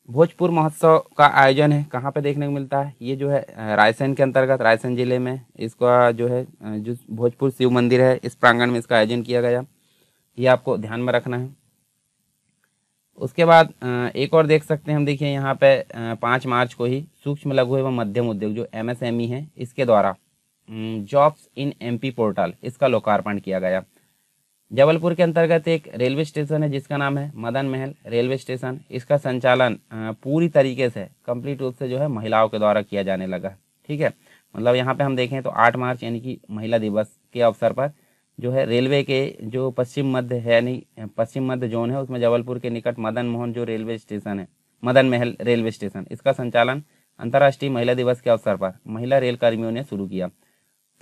भोजपुर महोत्सव का आयोजन है कहाँ पे देखने को मिलता है? ये जो है रायसेन के अंतर्गत, रायसेन जिले में इसका जो है जो भोजपुर शिव मंदिर है इस प्रांगण में इसका आयोजन किया गया, ये आपको ध्यान में रखना है। उसके बाद एक और देख सकते हैं हम, देखिए यहाँ पे 5 मार्च को ही सूक्ष्म लघु एवं मध्यम उद्योग जो MSME है इसके द्वारा जॉब्स इन MP पोर्टल इसका लोकार्पण किया गया। जबलपुर के अंतर्गत एक रेलवे स्टेशन है जिसका नाम है मदन महल रेलवे स्टेशन, इसका संचालन पूरी तरीके से कंप्लीट रूप से जो है महिलाओं के द्वारा किया जाने लगा। ठीक है, मतलब यहाँ पे हम देखें तो 8 मार्च यानी कि महिला दिवस के अवसर पर जो है रेलवे के जो पश्चिम मध्य है यानी पश्चिम मध्य जोन है उसमें जबलपुर के निकट मदन मोहन जो रेलवे स्टेशन है, मदन महल रेलवे स्टेशन, इसका संचालन अंतर्राष्ट्रीय महिला दिवस के अवसर पर महिला रेल कर्मियों ने शुरू किया।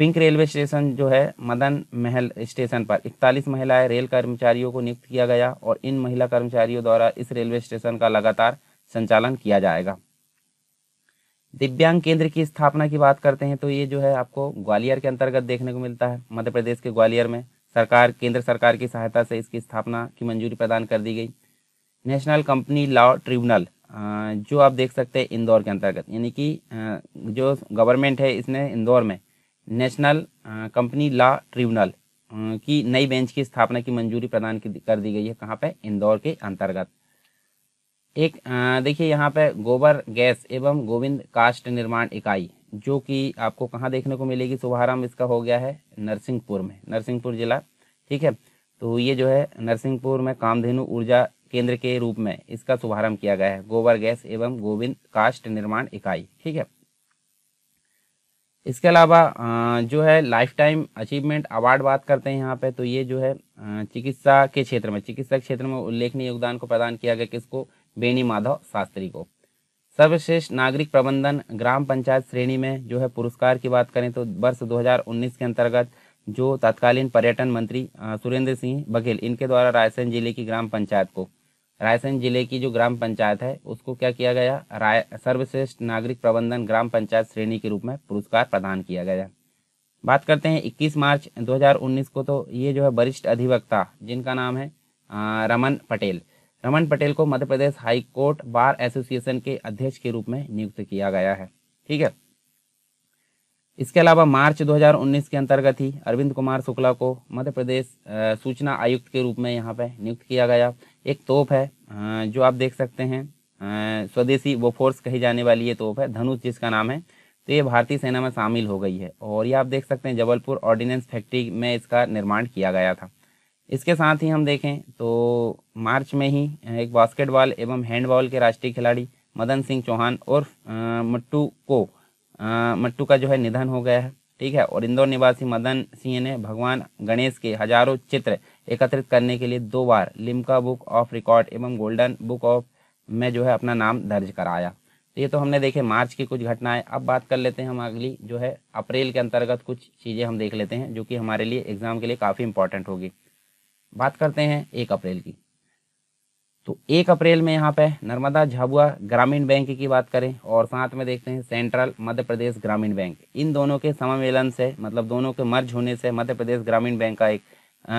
पिंक रेलवे स्टेशन जो है मदन महल स्टेशन पर 41 महिलाएं रेल कर्मचारियों को नियुक्त किया गया और इन महिला कर्मचारियों द्वारा इस रेलवे स्टेशन का लगातार संचालन किया जाएगा। दिव्यांग केंद्र की स्थापना की बात करते हैं तो ये जो है आपको ग्वालियर के अंतर्गत देखने को मिलता है। मध्य प्रदेश के ग्वालियर में केंद्र सरकार की सहायता से इसकी स्थापना की मंजूरी प्रदान कर दी गई। नेशनल कंपनी लॉ ट्रिब्यूनल जो आप देख सकते हैं इंदौर के अंतर्गत, यानी कि जो गवर्नमेंट है इसने इंदौर में नेशनल कंपनी लॉ ट्रिब्यूनल की नई बेंच की स्थापना की मंजूरी प्रदान कर दी गई है। कहाँ पे? इंदौर के अंतर्गत। एक देखिए यहाँ पे गोबर गैस एवं गोविंद काष्ठ निर्माण इकाई जो कि आपको कहाँ देखने को मिलेगी? शुभारंभ इसका हो गया है नरसिंहपुर में, नरसिंहपुर जिला। ठीक है, तो ये जो है नरसिंहपुर में कामधेनु ऊर्जा केंद्र के रूप में इसका शुभारंभ किया गया है, गोबर गैस एवं गोविंद काष्ठ निर्माण इकाई। ठीक है, इसके अलावा जो है लाइफ टाइम अचीवमेंट अवार्ड बात करते हैं यहाँ पे, तो ये जो है चिकित्सा क्षेत्र में उल्लेखनीय योगदान को प्रदान किया गया किसको, बेनी माधव शास्त्री को। सर्वश्रेष्ठ नागरिक प्रबंधन ग्राम पंचायत श्रेणी में जो है पुरस्कार की बात करें तो वर्ष 2019 के अंतर्गत जो तत्कालीन पर्यटन मंत्री सुरेंद्र सिंह बघेल इनके द्वारा रायसेन जिले की ग्राम पंचायत को, रायसेन जिले की जो ग्राम पंचायत है उसको क्या किया गया, सर्वश्रेष्ठ नागरिक प्रबंधन ग्राम पंचायत श्रेणी के रूप में पुरस्कार प्रदान किया गया। बात करते हैं 21 मार्च 2019 को, तो ये जो है वरिष्ठ अधिवक्ता जिनका नाम है रमन पटेल को Madhya Pradesh high court bar association के अध्यक्ष के रूप में नियुक्त किया गया है। ठीक है। इसके अलावा मार्च 2019 के अंतर्गत ही अरविंद कुमार शुक्ला को मध्य प्रदेश सूचना आयुक्त के रूप में यहाँ पे नियुक्त किया गया। एक तोप है जो आप देख सकते हैं, स्वदेशी बोफोर्स कही जाने वाली ये तोप है, धनुष जिसका नाम है, तो ये भारतीय सेना में शामिल हो गई है। और ये आप देख सकते हैं जबलपुर ऑर्डिनेंस फैक्ट्री में इसका निर्माण किया गया था। इसके साथ ही हम देखें तो मार्च में ही एक बास्केटबॉल एवं हैंडबॉल के राष्ट्रीय खिलाड़ी मदन सिंह चौहान और मट्टू का जो है निधन हो गया है। ठीक है। और इंदौर निवासी मदन सिंह ने भगवान गणेश के हजारों चित्र एकत्रित करने के लिए 2 बार लिम्का बुक ऑफ रिकॉर्ड एवं गोल्डन बुक ऑफ में जो है अपना नाम दर्ज कराया। तो ये तो हमने देखे मार्च की कुछ घटनाएं। अब बात कर लेते हैं हम अगली जो है अप्रैल के अंतर्गत कुछ चीज़ें हम देख लेते हैं जो कि हमारे लिए एग्जाम के लिए काफ़ी इंपॉर्टेंट होगी। बात करते हैं 1 अप्रैल की। तो 1 अप्रैल में यहाँ पे नर्मदा झाबुआ ग्रामीण बैंक की बात करें और साथ में देखते हैं सेंट्रल मध्य प्रदेश ग्रामीण बैंक, इन दोनों के सम्मेलन से मतलब दोनों के मर्ज होने से मध्य प्रदेश ग्रामीण बैंक का एक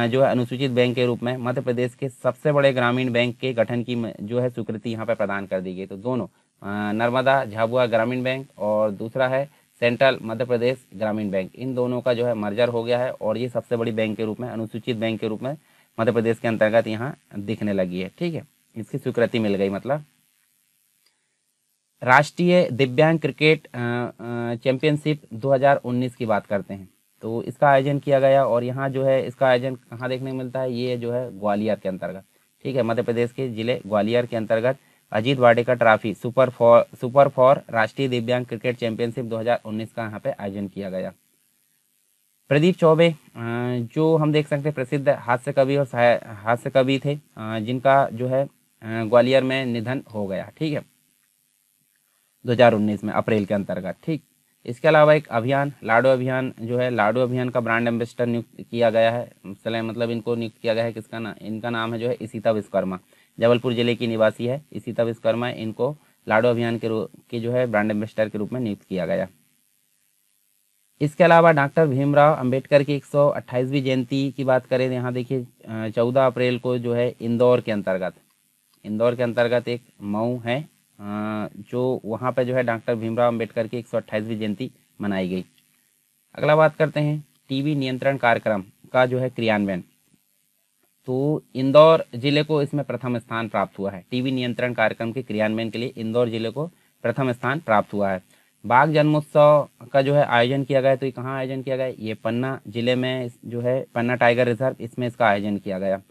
जो है अनुसूचित बैंक के रूप में मध्य प्रदेश के सबसे बड़े ग्रामीण बैंक के गठन की जो है स्वीकृति यहाँ पे प्रदान कर दी गई। तो दोनों नर्मदा झाबुआ ग्रामीण बैंक और दूसरा है सेंट्रल मध्य प्रदेश ग्रामीण बैंक, इन दोनों का जो है मर्जर हो गया है और ये सबसे बड़ी बैंक के रूप में अनुसूचित बैंक के रूप में मध्य प्रदेश के अंतर्गत यहाँ दिखने लगी है। ठीक है। इसकी स्वीकृति मिल गई। मतलब राष्ट्रीय दिव्यांग क्रिकेट चैंपियनशिप 2019 की बात करते हैं तो इसका आयोजन किया गया और यहाँ जो है इसका आयोजन कहाँ देखने को मिलता है, ये जो है ग्वालियर के अंतर्गत। ठीक है। मध्य प्रदेश के जिले ग्वालियर के अंतर्गत Ajit Wadekar trophy super for राष्ट्रीय दिव्यांग क्रिकेट चैंपियनशिप 2019 का यहाँ पे आयोजन किया गया। प्रदीप चौबे जो हम देख सकते हैं प्रसिद्ध हास्य कवि और हास्य कवि थे जिनका जो है ग्वालियर में निधन हो गया। ठीक है। 2019 में अप्रैल के अंतर्गत। ठीक। इसके अलावा एक अभियान लाडो अभियान जो है, लाडो अभियान का ब्रांड एम्बेसडर नियुक्त किया गया है। मतलब इनको नियुक्त किया गया है, किसका नाम, इनका नाम है जो है इशिता विश्वकर्मा, जबलपुर जिले की निवासी है इशिता विश्वकर्मा, इनको लाडो अभियान के जो है ब्रांड एम्बेसडर के रूप में नियुक्त किया गया। इसके अलावा डॉक्टर भीमराव अंबेडकर की 128वीं जयंती की बात करें, यहाँ देखिए 14 अप्रैल को जो है इंदौर के अंतर्गत एक मऊ है जो वहाँ पे जो है डॉक्टर भीमराव अंबेडकर की 128वीं जयंती मनाई गई। अगला बात करते हैं टीबी नियंत्रण कार्यक्रम का जो है क्रियान्वयन, तो इंदौर जिले को इसमें प्रथम स्थान प्राप्त हुआ है। टीबी नियंत्रण कार्यक्रम के क्रियान्वयन के लिए इंदौर जिले को प्रथम स्थान प्राप्त हुआ है। बाघ जन्मोत्सव का जो है आयोजन किया गया, तो ये कहाँ आयोजन किया गया, ये पन्ना जिले में जो है पन्ना टाइगर रिजर्व, इसमें इसका आयोजन किया गया।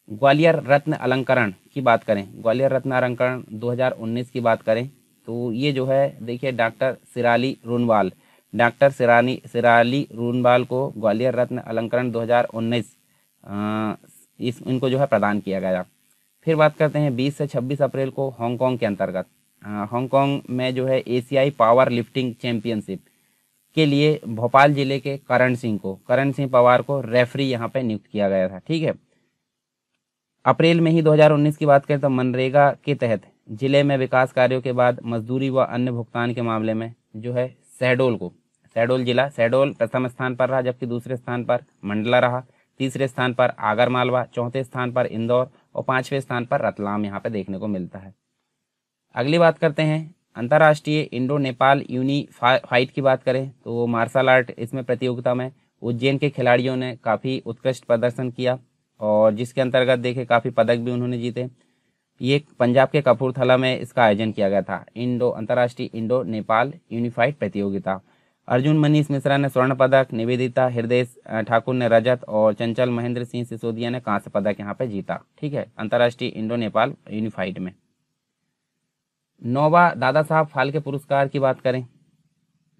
ग्वालियर रत्न अलंकरण की बात करें, ग्वालियर रत्न अलंकरण 2019 की बात करें तो ये जो है देखिए डॉक्टर सिराली रूनवाल को ग्वालियर रत्न अलंकरण 2019 इनको जो है प्रदान किया गया। फिर बात करते हैं 20 से 26 अप्रैल को हांगकांग के अंतर्गत, हांगकांग में जो है एशियाई पावर लिफ्टिंग चैंपियनशिप के लिए भोपाल जिले के करण सिंह पवार को रेफरी यहाँ पे नियुक्त किया गया था। ठीक है। अप्रैल में ही 2019 की बात करें तो मनरेगा के तहत जिले में विकास कार्यों के बाद मजदूरी व अन्य भुगतान के मामले में जो है शहडोल प्रथम स्थान पर रहा, जबकि दूसरे स्थान पर मंडला रहा, तीसरे स्थान पर आगर मालवा, चौथे स्थान पर इंदौर और 5वें स्थान पर रतलाम यहाँ पे देखने को मिलता है। अगली बात करते हैं अंतर्राष्ट्रीय इंडो नेपाल यूनिफाइट की बात करें तो मार्शल आर्ट इसमें प्रतियोगिता में उज्जैन के खिलाड़ियों ने काफ़ी उत्कृष्ट प्रदर्शन किया और जिसके अंतर्गत देखे काफ़ी पदक भी उन्होंने जीते। ये पंजाब के कपूरथला में इसका आयोजन किया गया था, अंतर्राष्ट्रीय इंडो नेपाल यूनिफाइड प्रतियोगिता। अर्जुन मनीष मिश्रा ने स्वर्ण पदक, निवेदिता हृदय ठाकुर ने रजत और चंचल महेंद्र सिंह सिसोदिया ने कांस्य पदक यहाँ पे जीता। ठीक है। अंतर्राष्ट्रीय इंडो नेपाल यूनिफाइड में। नौवा दादा साहब फाल्के पुरस्कार की बात करें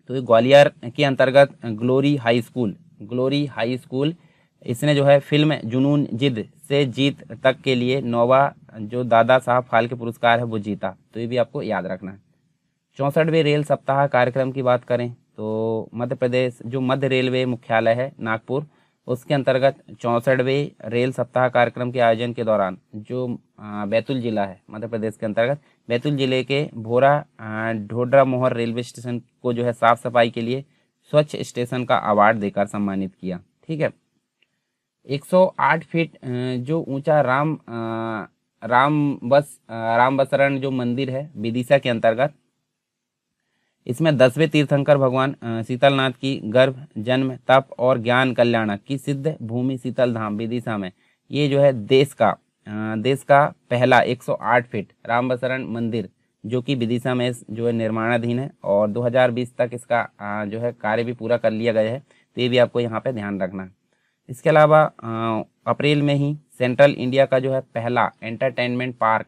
तो ये ग्वालियर के अंतर्गत ग्लोरी हाई स्कूल इसने जो है फिल्म जुनून जिद से जीत तक के लिए नौवा जो दादा साहब फाल्के पुरस्कार है वो जीता। तो ये भी आपको याद रखना है। 64वें रेल सप्ताह कार्यक्रम की बात करें तो मध्य प्रदेश जो मध्य रेलवे मुख्यालय है नागपुर, उसके अंतर्गत 64वें रेल सप्ताह कार्यक्रम के आयोजन के दौरान जो बैतूल जिला है मध्य प्रदेश के अंतर्गत, बैतूल जिले के भोरा ढोडरा मोहर रेलवे स्टेशन को जो है साफ सफाई के लिए स्वच्छ स्टेशन का अवार्ड देकर सम्मानित किया। ठीक है। 108 फीट जो ऊंचा रामबसरण जो मंदिर है विदिशा के अंतर्गत, इसमें 10वें तीर्थंकर भगवान शीतलनाथ की गर्भ जन्म तप और ज्ञान कल्याणक की सिद्ध भूमि शीतल धाम विदिशा में ये जो है देश का पहला 108 फीट रामबसरण मंदिर जो कि विदिशा में जो है निर्माणाधीन है और 2020 तक इसका जो है कार्य भी पूरा कर लिया गया है। तो ये भी आपको यहाँ पे ध्यान रखना है। इसके अलावा अप्रैल में ही सेंट्रल इंडिया का जो है पहला एंटरटेनमेंट पार्क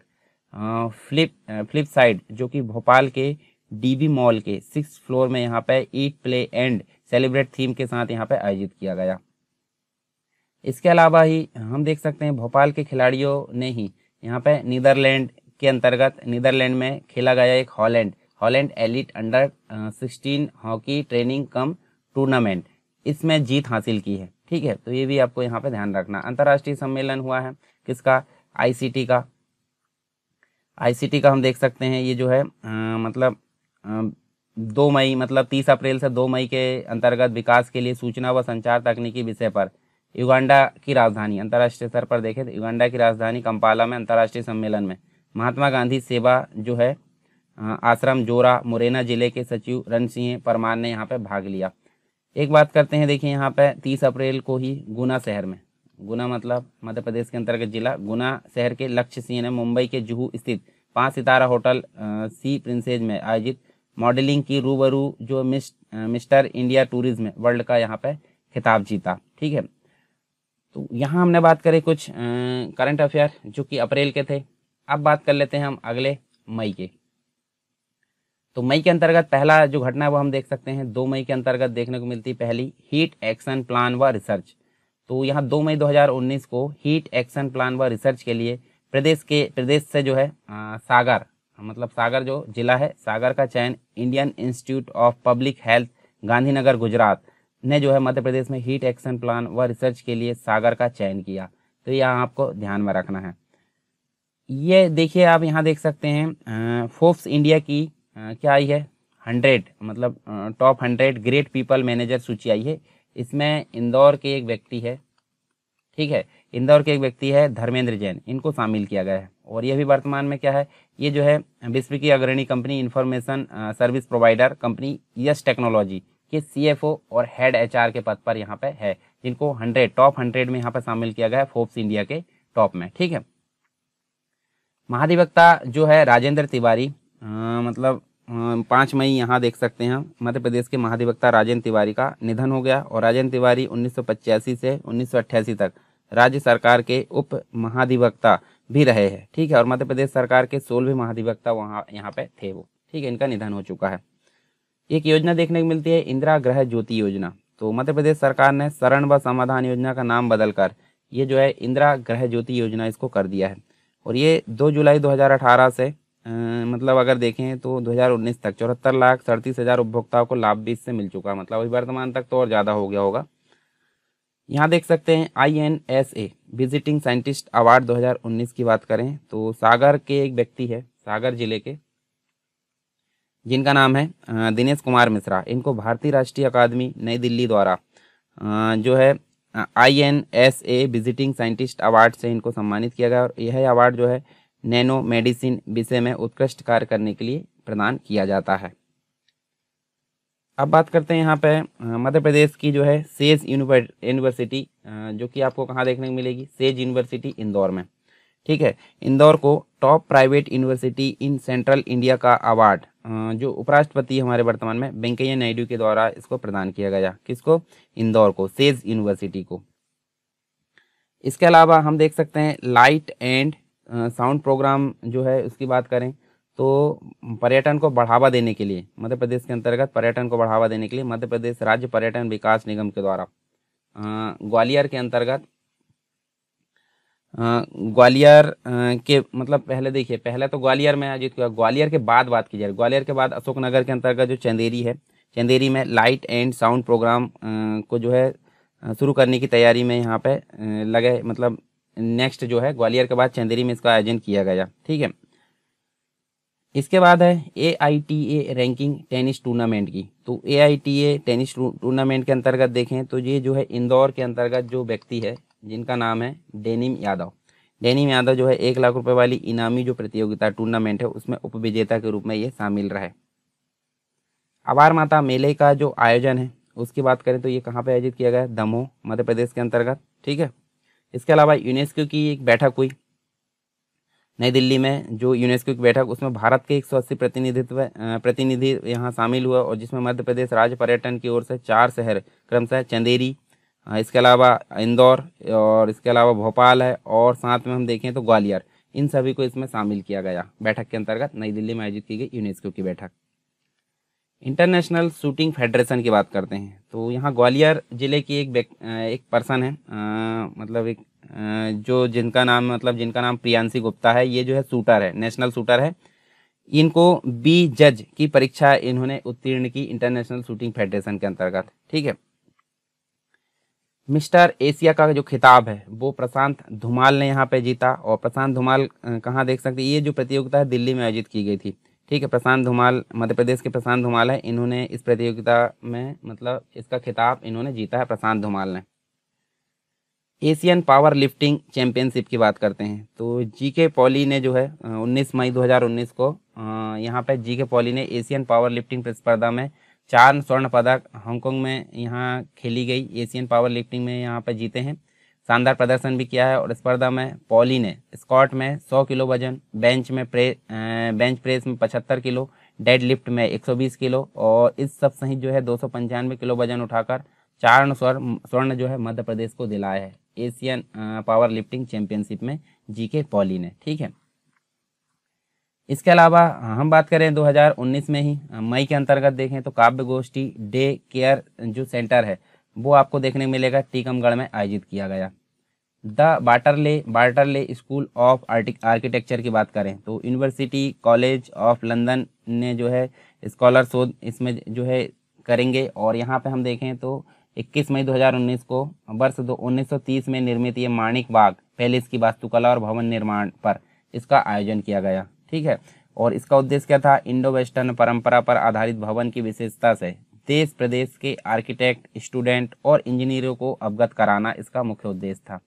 फ्लिप साइड जो कि भोपाल के डीबी मॉल के 6th फ्लोर में यहाँ पे ईट प्ले एंड सेलिब्रेट थीम के साथ यहाँ पे आयोजित किया गया। इसके अलावा ही हम देख सकते हैं भोपाल के खिलाड़ियों ने ही यहाँ पे नीदरलैंड के अंतर्गत नीदरलैंड में खेला गया एक Holland elite under 16 hockey training cum tournament, इसमें जीत हासिल की है। ठीक है। तो ये भी आपको यहाँ पे ध्यान रखना। अंतर्राष्ट्रीय सम्मेलन हुआ है किसका, आईसीटी का हम देख सकते हैं ये जो है 2 मई 30 अप्रैल से 2 मई के अंतर्गत विकास के लिए सूचना व संचार तकनीकी विषय पर युगांडा की राजधानी अंतर्राष्ट्रीय स्तर पर देखें तो युगांडा की राजधानी कंपाला में अंतर्राष्ट्रीय सम्मेलन में महात्मा गांधी सेवा जो है आश्रम जोरा मुरैना जिले के सचिव रणसिंह परमार ने यहाँ पे भाग लिया। एक बात करते हैं, देखिए यहाँ पे 30 अप्रैल को ही गुना शहर में, गुना मतलब मध्य प्रदेश के अंतर्गत जिला, गुना शहर के लक्ष्य सिंह ने मुंबई के जुहू स्थित 5 सितारा होटल सी प्रिंसेज में आयोजित मॉडलिंग की रूबरू जो मिस्टर इंडिया टूरिज्म वर्ल्ड का यहाँ पे खिताब जीता। ठीक है। तो यहाँ हमने बात करी कुछ करंट अफेयर जो कि अप्रैल के थे। अब बात कर लेते हैं हम अगले मई के। तो मई के अंतर्गत पहला जो घटना है वो हम देख सकते हैं 2 मई के अंतर्गत देखने को मिलती है पहली हीट एक्शन प्लान व रिसर्च। तो यहाँ 2 मई 2019 को हीट एक्शन प्लान व रिसर्च के लिए प्रदेश से जो है सागर जो जिला है सागर का चयन Indian institute of public health Gandhinagar Gujarat ने जो है मध्य प्रदेश में हीट एक्शन प्लान व रिसर्च के लिए सागर का चयन किया। तो यहाँ आपको ध्यान में रखना है। ये देखिए आप यहाँ देख सकते हैं फोर्ब्स इंडिया की क्या आई है 100 टॉप 100 ग्रेट पीपल मैनेजर सूची आई है। इसमें इंदौर के एक व्यक्ति है, ठीक है, इंदौर के एक व्यक्ति है धर्मेंद्र जैन, इनको शामिल किया गया है। और ये भी वर्तमान में क्या है, ये जो है विश्व की अग्रणी company information service provider company yes technology के सीएफओ और हेड एचआर के पद पर यहाँ पे है, जिनको टॉप 100 में यहाँ पे शामिल किया गया है फोर्ब्स इंडिया के टॉप में। ठीक है। महाधिवक्ता जो है राजेंद्र तिवारी 5 मई यहाँ देख सकते हैं मध्य प्रदेश के महाधिवक्ता राजेंद्र तिवारी का निधन हो गया। और राजेंद्र तिवारी 1985 से 1988 तक राज्य सरकार के उप महाधिवक्ता भी रहे हैं। ठीक है। और मध्य प्रदेश सरकार के 16वें महाधिवक्ता यहाँ पे थे वो। ठीक है। इनका निधन हो चुका है। एक योजना देखने को मिलती है इंदिरा गृह ज्योति योजना। तो मध्य प्रदेश सरकार ने शरण व समाधान योजना का नाम बदलकर ये जो है इंदिरा गृह ज्योति योजना इसको कर दिया है। और ये 2 जुलाई 2018 से अगर देखें तो 2019 तक 74,37,000 उपभोक्ताओं को लाभ भी इससे मिल चुका है। अभी वर्तमान तक तो और ज़्यादा हो गया होगा। यहाँ देख सकते हैं INSA विजिटिंग साइंटिस्ट अवार्ड 2019 की बात करें तो सागर के एक व्यक्ति है, सागर जिले के, जिनका नाम है दिनेश कुमार मिश्रा। इनको भारतीय राष्ट्रीय अकादमी नई दिल्ली द्वारा जो है INSA विजिटिंग साइंटिस्ट अवार्ड से इनको सम्मानित किया गया। और यह अवार्ड जो है नैनो मेडिसिन विषय में उत्कृष्ट कार्य करने के लिए प्रदान किया जाता है। अब बात करते हैं यहाँ पे मध्य प्रदेश की जो है सेज यूनिवर्सिटी जो कि आपको कहाँ देखने को मिलेगी, सेज यूनिवर्सिटी इंदौर में। ठीक है। इंदौर को top private university in central India का अवार्ड जो उपराष्ट्रपति हमारे वर्तमान में वेंकैया नायडू के द्वारा इसको प्रदान किया गया। किसको? इंदौर को, सेज यूनिवर्सिटी को। इसके अलावा हम देख सकते हैं लाइट एंड साउंड प्रोग्राम जो है उसकी बात करें तो पर्यटन को बढ़ावा देने के लिए मध्य प्रदेश के अंतर्गत पर्यटन को बढ़ावा देने के लिए मध्य प्रदेश राज्य पर्यटन विकास निगम के द्वारा ग्वालियर के अंतर्गत ग्वालियर के मतलब पहले देखिए, पहले तो ग्वालियर में आयोजित हुआ। ग्वालियर के बाद बात की जाए, ग्वालियर के बाद अशोकनगर के अंतर्गत जो चंदेरी है, चंदेरी में लाइट एंड साउंड प्रोग्राम को जो है शुरू करने की तैयारी में यहाँ पे लगे। मतलब नेक्स्ट जो है ग्वालियर के बाद चंदेरी में इसका आयोजन किया गया। ठीक है, इसके बाद है AITA रैंकिंग टेनिस टूर्नामेंट की। तो AITA टेनिस टूर्नामेंट के अंतर्गत देखें तो ये जो है इंदौर के अंतर्गत जो व्यक्ति है जिनका नाम है डेनिम यादव। डेनिम यादव जो है 1 लाख रुपए वाली इनामी जो प्रतियोगिता टूर्नामेंट है उसमें उपविजेता के रूप में ये शामिल रहे। आभार माता मेले का जो आयोजन है उसकी बात करें तो ये कहाँ पे आयोजित किया गया है? दमोह मध्य प्रदेश के अंतर्गत। ठीक है, इसके अलावा यूनेस्को की एक बैठक हुई नई दिल्ली में। जो यूनेस्को की बैठक, उसमें भारत के 180 प्रतिनिधि यहाँ शामिल हुआ, और जिसमें मध्य प्रदेश राज्य पर्यटन की ओर से 4 शहर क्रमशः चंदेरी, इसके अलावा इंदौर, और इसके अलावा भोपाल है, और साथ में हम देखें तो ग्वालियर, इन सभी को इसमें शामिल किया गया। बैठक के अंतर्गत नई दिल्ली में आयोजित की गई यूनेस्को की बैठक। इंटरनेशनल शूटिंग फेडरेशन की बात करते हैं तो यहाँ ग्वालियर जिले की एक पर्सन है, मतलब एक जो जिनका नाम प्रियांशी गुप्ता है। ये जो है शूटर है, नेशनल शूटर है। इनको बी जज की परीक्षा इन्होंने उत्तीर्ण की इंटरनेशनल शूटिंग फेडरेशन के अंतर्गत। ठीक है, मिस्टर एशिया का जो खिताब है वो प्रशांत धुमाल ने यहाँ पे जीता। और प्रशांत धुमाल कहाँ देख सकते हैं, ये जो प्रतियोगिता है दिल्ली में आयोजित की गई थी। ठीक है, प्रशांत धुमाल मध्य प्रदेश के प्रशांत धुमाल है, इन्होंने इस प्रतियोगिता में मतलब इसका खिताब इन्होंने जीता है, प्रशांत धुमाल ने। एशियन पावर लिफ्टिंग चैंपियनशिप की बात करते हैं तो जीके पॉली ने जो है 19 मई 2019 को यहाँ पे जीके पॉली ने एशियन पावर लिफ्टिंग प्रतिस्पर्धा में 4 स्वर्ण पदक हांगकांग में यहाँ खेली गई एशियन पावर लिफ्टिंग में यहाँ पे जीते हैं। शानदार प्रदर्शन भी किया है। और स्पर्धा में पॉली ने स्क्वाट में 100 किलो वजन, बेंच प्रेस में 75 किलो, डेड लिफ्ट में 120 किलो, और इस सब सहित जो है 295 किलो वजन उठाकर 4 स्वर्ण जो है मध्य प्रदेश को दिलाया है एशियन पावर लिफ्टिंग चैंपियनशिप में जीके पॉली ने। ठीक है, इसके अलावा हम बात करें 2019 में ही मई के अंतर्गत देखें तो काव्य गोष्ठी डे केयर जो सेंटर है वो आपको देखने को मिलेगा, टीकमगढ़ में आयोजित किया गया। द बार्टरले स्कूल ऑफ आर्किटेक्चर की बात करें तो यूनिवर्सिटी कॉलेज ऑफ लंदन ने जो है स्कॉलर शोध इसमें जो है करेंगे। और यहाँ पे हम देखें तो 21 मई 2019 को वर्ष 1930 में निर्मित ये माणिक बाग पैलेस की वास्तुकला और भवन निर्माण पर इसका आयोजन किया गया। ठीक है, और इसका उद्देश्य क्या था? इंडो वेस्टर्न परंपरा पर आधारित भवन की विशेषता से देश प्रदेश के आर्किटेक्ट, स्टूडेंट और इंजीनियरों को अवगत कराना इसका मुख्य उद्देश्य था।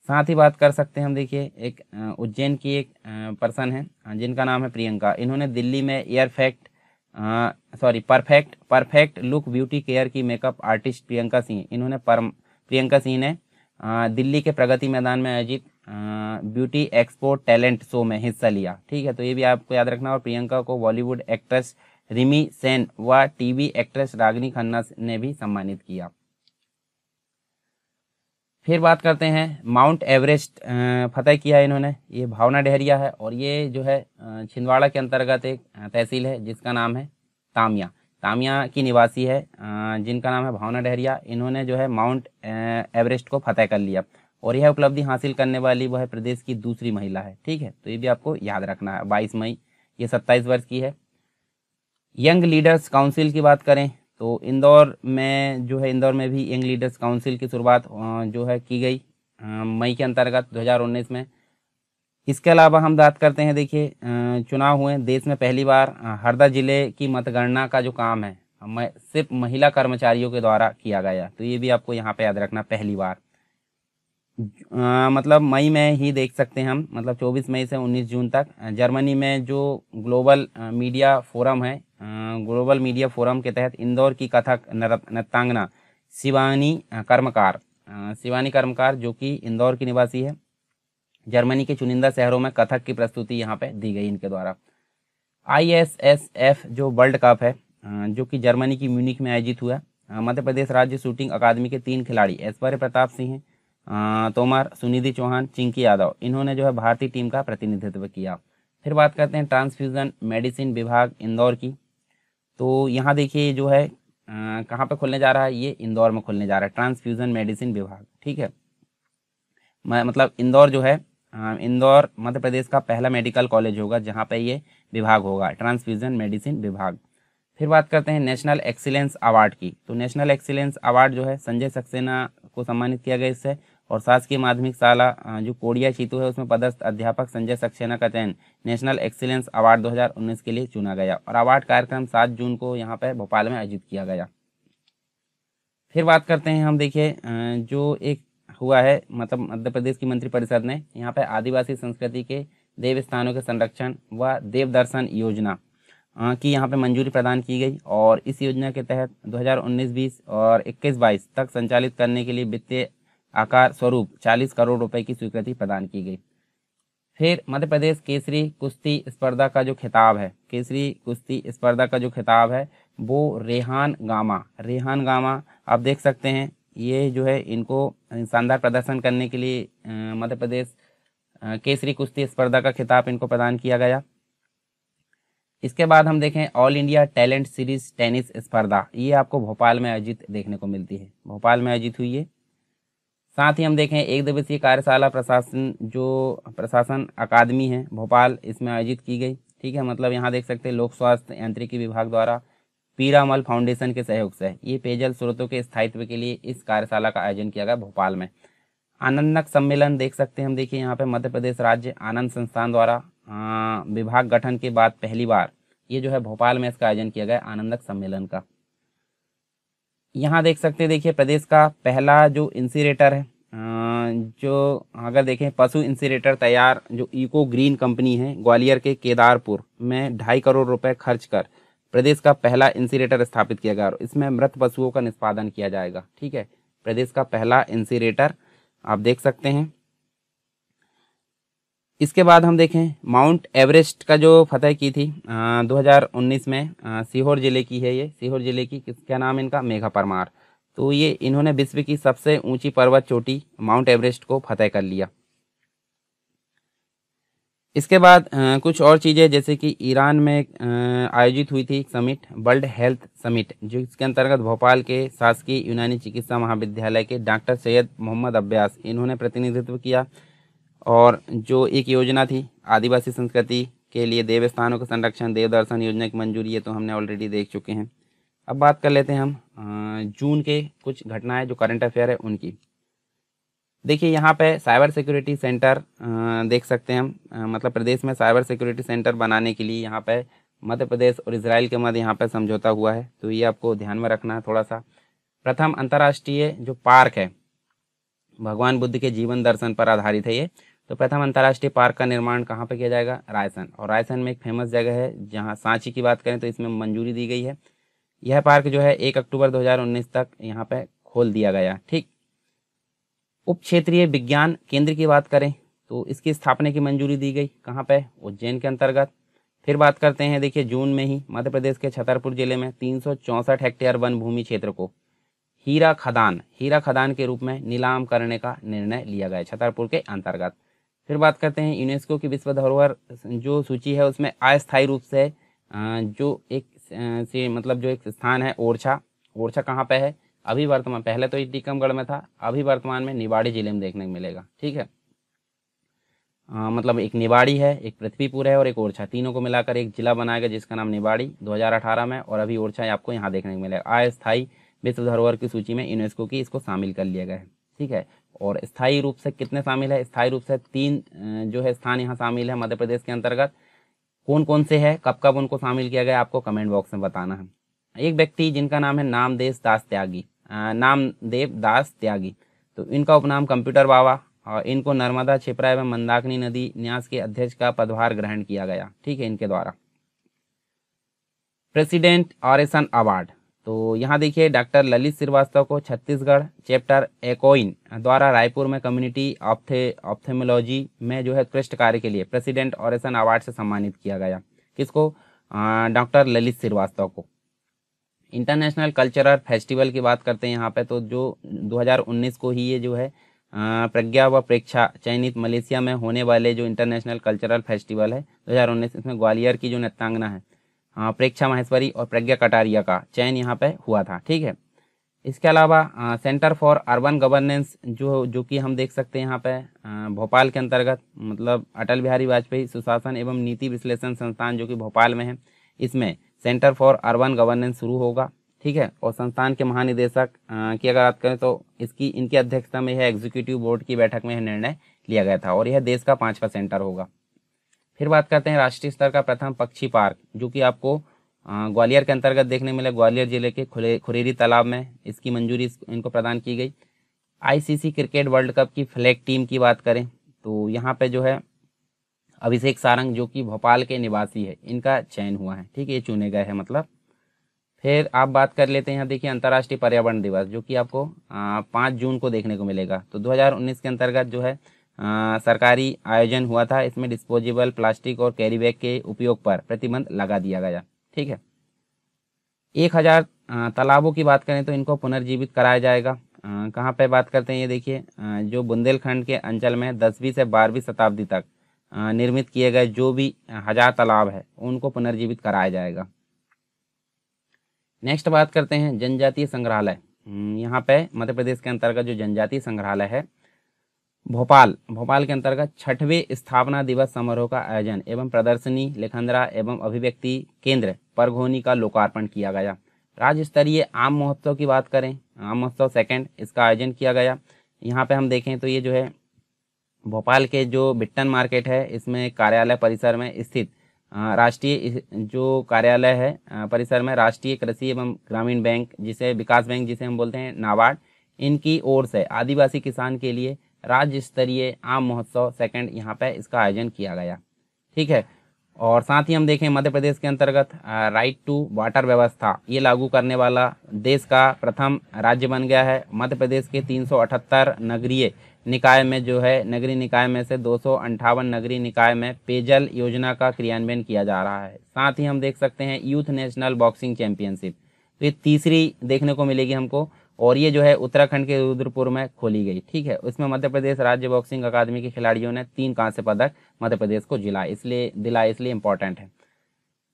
साथ ही बात कर सकते हैं हम, देखिए एक उज्जैन की एक पर्सन है जिनका नाम है प्रियंका। इन्होंने दिल्ली में परफेक्ट लुक ब्यूटी केयर की मेकअप आर्टिस्ट प्रियंका सिंह ने दिल्ली के प्रगति मैदान में आयोजित ब्यूटी एक्सपो टैलेंट शो में हिस्सा लिया। ठीक है, तो ये भी आपको याद रखना। और प्रियंका को बॉलीवुड एक्ट्रेस रिमी सेन व टीवी एक्ट्रेस रागिनी खन्ना ने भी सम्मानित किया। फिर बात करते हैं माउंट एवरेस्ट फतेह किया इन्होंने, ये भावना डेहरिया है। और ये जो है छिंदवाड़ा के अंतर्गत एक तहसील है जिसका नाम है तामिया की निवासी है जिनका नाम है भावना डेहरिया। इन्होंने जो है माउंट एवरेस्ट को फतेह कर लिया, और यह उपलब्धि हासिल करने वाली वह प्रदेश की दूसरी महिला है। ठीक है, तो ये भी आपको याद रखना है। 22 मई, ये 27 वर्ष की है। यंग लीडर्स काउंसिल की बात करें तो इंदौर में भी यंग लीडर्स काउंसिल की शुरुआत जो है की गई मई के अंतर्गत 2019 में। इसके अलावा हम बात करते हैं, देखिए चुनाव हुए देश में पहली बार। हरदा जिले की मतगणना का जो काम है सिर्फ महिला कर्मचारियों के द्वारा किया गया, तो ये भी आपको यहाँ पे याद रखना, पहली बार। मतलब मई में ही देख सकते हैं हम, मतलब 24 मई से 19 जून तक जर्मनी में जो ग्लोबल मीडिया फोरम है, ग्लोबल मीडिया फोरम के तहत इंदौर की कथक नृत्यांगना शिवानी कर्मकार जो कि इंदौर की निवासी है, जर्मनी के चुनिंदा शहरों में कथक की प्रस्तुति यहाँ पे दी गई इनके द्वारा। ISSF जो वर्ल्ड कप है जो कि जर्मनी की म्यूनिख में आयोजित हुआ, मध्य प्रदेश राज्य शूटिंग अकादमी के 3 खिलाड़ी ऐश्वर्य प्रताप सिंह तोमर, सुनिधि चौहान, चिंकी यादव, इन्होंने जो है भारतीय टीम का प्रतिनिधित्व किया। फिर बात करते हैं ट्रांसफ्यूज़न मेडिसिन विभाग इंदौर की। तो यहाँ देखिए जो है कहाँ पे खुलने जा रहा है, ये इंदौर में खुलने जा रहा है ट्रांसफ्यूज़न मेडिसिन विभाग। ठीक है, मतलब इंदौर जो है इंदौर मध्य प्रदेश का पहला मेडिकल कॉलेज होगा जहाँ पे ये विभाग होगा, ट्रांसफ्यूज़न मेडिसिन विभाग। फिर बात करते हैं नेशनल एक्सीलेंस अवार्ड की। तो नेशनल एक्सीलेंस अवार्ड जो है संजय सक्सेना को सम्मानित किया गया इससे। और शासकीय माध्यमिक शाला जो कोडिया चीतू है उसमें पदस्थ अध्यापक संजय सक्सेना का चयन नेशनल एक्सीलेंस अवार्ड 2019 के लिए चुना गया। और अवार्ड कार्यक्रम 7 जून को यहाँ पे भोपाल में आयोजित किया गया। फिर बात करते हैं हम, देखिए जो एक हुआ है मतलब मध्य प्रदेश की मंत्रिपरिषद ने यहाँ पे आदिवासी संस्कृति के देव स्थानों के संरक्षण व देव दर्शन योजना की यहाँ पे मंजूरी प्रदान की गई। और इस योजना के तहत 2019-20 और 21-22 तक संचालित करने के लिए वित्तीय आकार स्वरूप 40 करोड़ रुपए की स्वीकृति प्रदान की गई। फिर मध्य प्रदेश केसरी कुश्ती स्पर्धा का जो खिताब है, केसरी कुश्ती स्पर्धा का जो खिताब है वो रेहान गामा आप देख सकते हैं। ये जो है इनको शानदार प्रदर्शन करने के लिए मध्य प्रदेश केसरी कुश्ती स्पर्धा का खिताब इनको प्रदान किया गया। इसके बाद हम देखें all India talent series tennis स्पर्धा, ये आपको भोपाल में आयोजित देखने को मिलती है, भोपाल में आयोजित हुई है। साथ ही हम देखें एक दिवसीय कार्यशाला प्रशासन अकादमी है भोपाल, इसमें आयोजित की गई। ठीक है, मतलब यहाँ देख सकते हैं लोक स्वास्थ्य यांत्रिकी विभाग द्वारा पीरामल फाउंडेशन के सहयोग से ये पेयजल स्रोतों के स्थायित्व के लिए इस कार्यशाला का आयोजन किया गया भोपाल में। आनंदक सम्मेलन देख सकते हैं हम, देखिए यहाँ पे मध्य प्रदेश राज्य आनंद संस्थान द्वारा विभाग गठन के बाद पहली बार ये जो है भोपाल में इसका आयोजन किया गया आनंदक सम्मेलन का। यहाँ देख सकते हैं, देखिए प्रदेश का पहला जो इंसिनेरेटर है जो अगर देखें पशु इंसिनेरेटर तैयार जो इको ग्रीन कंपनी है ग्वालियर के केदारपुर में 2.5 करोड़ रुपए खर्च कर प्रदेश का पहला इंसिनेरेटर स्थापित किया गया और इसमें मृत पशुओं का निष्पादन किया जाएगा। ठीक है, प्रदेश का पहला इंसिनेरेटर आप देख सकते हैं। इसके बाद हम देखें माउंट एवरेस्ट का जो फतह की थी 2019 में सीहोर जिले की है, ये सीहोर जिले की क्या नाम है इनका, मेघा परमार। तो ये इन्होंने विश्व की सबसे ऊंची पर्वत चोटी माउंट एवरेस्ट को फतह कर लिया। इसके बाद कुछ और चीज़ें जैसे कि ईरान में आयोजित हुई थी समिट, वर्ल्ड हेल्थ समिट, जो इसके अंतर्गत भोपाल के शासकीय यूनानी चिकित्सा महाविद्यालय के डॉक्टर सैयद मोहम्मद अब्बास इन्होंने प्रतिनिधित्व किया। और जो एक योजना थी आदिवासी संस्कृति के लिए देव स्थानों के संरक्षण देव दर्शन योजना की मंजूरी, ये तो हमने ऑलरेडी देख चुके हैं। अब बात कर लेते हैं हम जून के कुछ घटनाएं जो करंट अफेयर है उनकी। देखिए यहाँ पे साइबर सिक्योरिटी सेंटर देख सकते हैं हम, मतलब प्रदेश में साइबर सिक्योरिटी सेंटर बनाने के लिए यहाँ पे मध्य प्रदेश और इजराइल के मध्य यहाँ पे समझौता हुआ है, तो ये आपको ध्यान में रखना है थोड़ा सा। प्रथम अंतर्राष्ट्रीय जो पार्क है भगवान बुद्ध के जीवन दर्शन पर आधारित है ये, तो प्रथम अंतर्राष्ट्रीय पार्क का निर्माण कहाँ पे किया जाएगा, रायसन। और रायसन में एक फेमस जगह है जहाँ सांची की बात करें तो इसमें मंजूरी दी गई है। यह पार्क जो है 1 अक्टूबर 2019 तक यहाँ पे खोल दिया गया। ठीक, उप क्षेत्रीय विज्ञान केंद्र की बात करें तो इसकी स्थापना की मंजूरी दी गई, कहाँ पे, उज्जैन के अंतर्गत। फिर बात करते हैं, देखिए जून में ही मध्य प्रदेश के छतरपुर जिले में 364 हेक्टेयर वन भूमि क्षेत्र को हीरा खदान के रूप में नीलाम करने का निर्णय लिया गया छतरपुर के अंतर्गत। फिर बात करते हैं यूनेस्को की विश्व धरोहर जो सूची है उसमें अस्थायी रूप से जो एक मतलब जो एक स्थान है ओरछा कहाँ पे है, अभी वर्तमान, पहले तो ये टीकमगढ़ में था, अभी वर्तमान में निवाड़ी जिले में देखने को मिलेगा। ठीक है, मतलब एक निवाड़ी है, एक पृथ्वीपुर है और एक ओरछा, तीनों को मिलाकर एक जिला बनाया गया जिसका नाम निवाड़ी 2018 में, और अभी ओरछा आपको यहाँ देखने को मिलेगा। अस्थायी विश्व धरोहर की सूची में यूनेस्को की इसको शामिल कर लिया गया है। ठीक है, और स्थायी रूप से कितने शामिल है, स्थायी रूप से 3 जो है स्थान यहाँ शामिल है मध्य प्रदेश के अंतर्गत। कौन कौन से है, कब कब उनको शामिल किया गया आपको कमेंट बॉक्स में बताना है। एक व्यक्ति जिनका नाम है नामदेव दास त्यागी, तो इनका उपनाम कंप्यूटर बाबा, और इनको नर्मदा छिपरा एवं मंदाकिनी नदी न्यास के अध्यक्ष का पदभार ग्रहण किया गया। ठीक है, इनके द्वारा। प्रेसिडेंट ऑरेसन अवार्ड, तो यहाँ देखिए डॉक्टर ललित श्रीवास्तव को छत्तीसगढ़ चैप्टर एकोइन द्वारा रायपुर में कम्युनिटी ऑप्थेमोलॉजी में जो है उत्कृष्ट कार्य के लिए प्रेसिडेंट ऑरेसन अवार्ड से सम्मानित किया गया। किसको, डॉक्टर ललित श्रीवास्तव को। इंटरनेशनल कल्चरल फेस्टिवल की बात करते हैं यहाँ पे, तो जो 2019 को ही ये जो है प्रज्ञा व प्रेक्षा चयनित मलेशिया में होने वाले जो इंटरनेशनल कल्चरल फेस्टिवल है 2019, इसमें ग्वालियर की जो नृत्यांगना है प्रेक्षा माहेश्वरी और प्रज्ञा कटारिया का चयन यहाँ पे हुआ था। ठीक है। इसके अलावा सेंटर फॉर अर्बन गवर्नेंस जो कि हम देख सकते हैं यहाँ पे भोपाल के अंतर्गत, मतलब अटल बिहारी वाजपेयी सुशासन एवं नीति विश्लेषण संस्थान जो कि भोपाल में है, इसमें सेंटर फॉर अर्बन गवर्नेंस शुरू होगा। ठीक है। और संस्थान के महानिदेशक की अगर बात करें तो इनकी अध्यक्षता में यह एग्जीक्यूटिव बोर्ड की बैठक में यह निर्णय लिया गया था और यह देश का 5वां सेंटर होगा। फिर बात करते हैं राष्ट्रीय स्तर का प्रथम पक्षी पार्क जो कि आपको ग्वालियर के अंतर्गत देखने मिले, ग्वालियर जिले के खुरेरी तालाब में इसकी मंजूरी इनको प्रदान की गई। आईसीसी क्रिकेट वर्ल्ड कप की फ्लैग टीम की बात करें तो यहाँ पे जो है अभिषेक सारंग जो कि भोपाल के निवासी है, इनका चयन हुआ है। ठीक है, ये चुने गए हैं मतलब। फिर आप बात कर लेते हैं यहाँ देखिए अंतर्राष्ट्रीय पर्यावरण दिवस जो कि आपको 5 जून को देखने को मिलेगा। तो 2019 के अंतर्गत जो है सरकारी आयोजन हुआ था। इसमें डिस्पोजेबल प्लास्टिक और कैरी बैग के उपयोग पर प्रतिबंध लगा दिया गया। ठीक है। 1000 तालाबों की बात करें तो इनको पुनर्जीवित कराया जाएगा। कहाँ पे बात करते हैं ये देखिए, जो बुंदेलखंड के अंचल में 10वीं से 12वीं शताब्दी तक निर्मित किए गए जो भी 1000 तालाब है उनको पुनर्जीवित कराया जाएगा। नेक्स्ट बात करते हैं जनजातीय संग्रहालय। यहाँ पे मध्य प्रदेश के अंतर्गत जो जनजातीय संग्रहालय है भोपाल के अंतर्गत 6वें स्थापना दिवस समारोह का आयोजन एवं प्रदर्शनी, लेखंद्रा एवं अभिव्यक्ति केंद्र परघोनी का लोकार्पण किया गया। राज्य स्तरीय आम महोत्सव की बात करें, आम महोत्सव 2nd, इसका आयोजन किया गया। यहाँ पे हम देखें तो ये जो है भोपाल के जो बिट्टन मार्केट है इसमें कार्यालय परिसर में स्थित राष्ट्रीय जो कार्यालय है परिसर में राष्ट्रीय कृषि एवं ग्रामीण बैंक जिसे विकास बैंक जिसे हम बोलते हैं नाबार्ड, इनकी ओर से आदिवासी किसान के लिए राज्य स्तरीय आम महोत्सव 2nd यहाँ पे इसका आयोजन किया गया। ठीक है। और साथ ही हम देखें मध्य प्रदेश के अंतर्गत राइट टू वाटर व्यवस्था ये लागू करने वाला देश का प्रथम राज्य बन गया है। मध्य प्रदेश के 378 नगरीय निकाय में जो है नगरीय निकाय में से 258 नगरीय निकाय में पेयजल योजना का क्रियान्वयन किया जा रहा है। साथ ही हम देख सकते हैं यूथ नेशनल बॉक्सिंग चैंपियनशिप, तो ये तीसरी देखने को मिलेगी हमको और ये जो है उत्तराखंड के रुद्रपुर में खोली गई। ठीक है। इसमें मध्य प्रदेश राज्य बॉक्सिंग अकादमी के खिलाड़ियों ने 3 कांस्य पदक मध्य प्रदेश को दिला इसलिए इम्पोर्टेंट है।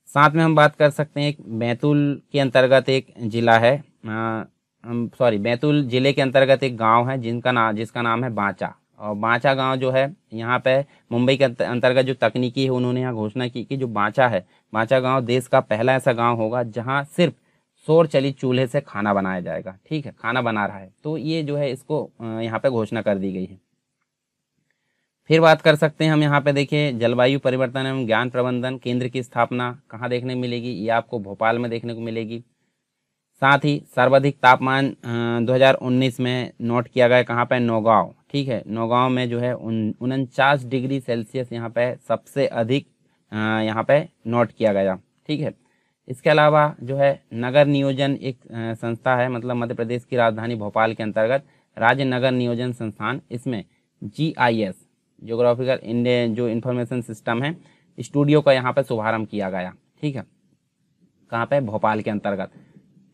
साथ में हम बात कर सकते हैं बैतूल के अंतर्गत एक जिला है बैतूल जिले के अंतर्गत एक गांव है जिसका नाम है बांचा। और बांचा गांव जो है यहाँ पे मुंबई के अंतर्गत जो तकनीकी है उन्होंने यहाँ घोषणा की कि जो बांचा है, बांचा गांव देश का पहला ऐसा गांव होगा जहां सिर्फ सौर चलित चूल्हे से खाना बनाया जाएगा। ठीक है, खाना बना रहा है, तो ये जो है इसको यहाँ पे घोषणा कर दी गई है। फिर बात कर सकते हैं हम यहाँ पे देखिए जलवायु परिवर्तन एवं ज्ञान प्रबंधन केंद्र की स्थापना कहाँ देखने मिलेगी, ये आपको भोपाल में देखने को मिलेगी। साथ ही सर्वाधिक तापमान 2019 में नोट किया गया कहाँ पे, नौगांव। ठीक है, नौगांव में जो है 49 डिग्री सेल्सियस यहाँ पे सबसे अधिक यहाँ पे नोट किया गया। ठीक है। इसके अलावा जो है नगर नियोजन एक संस्था है, मतलब मध्य प्रदेश की राजधानी भोपाल के अंतर्गत राज्य नगर नियोजन संस्थान, इसमें GIS ज्योग्राफिकल इंडिया जो इंफॉर्मेशन सिस्टम है स्टूडियो का यहाँ पे शुभारंभ किया गया। ठीक है, कहाँ पे, भोपाल के अंतर्गत।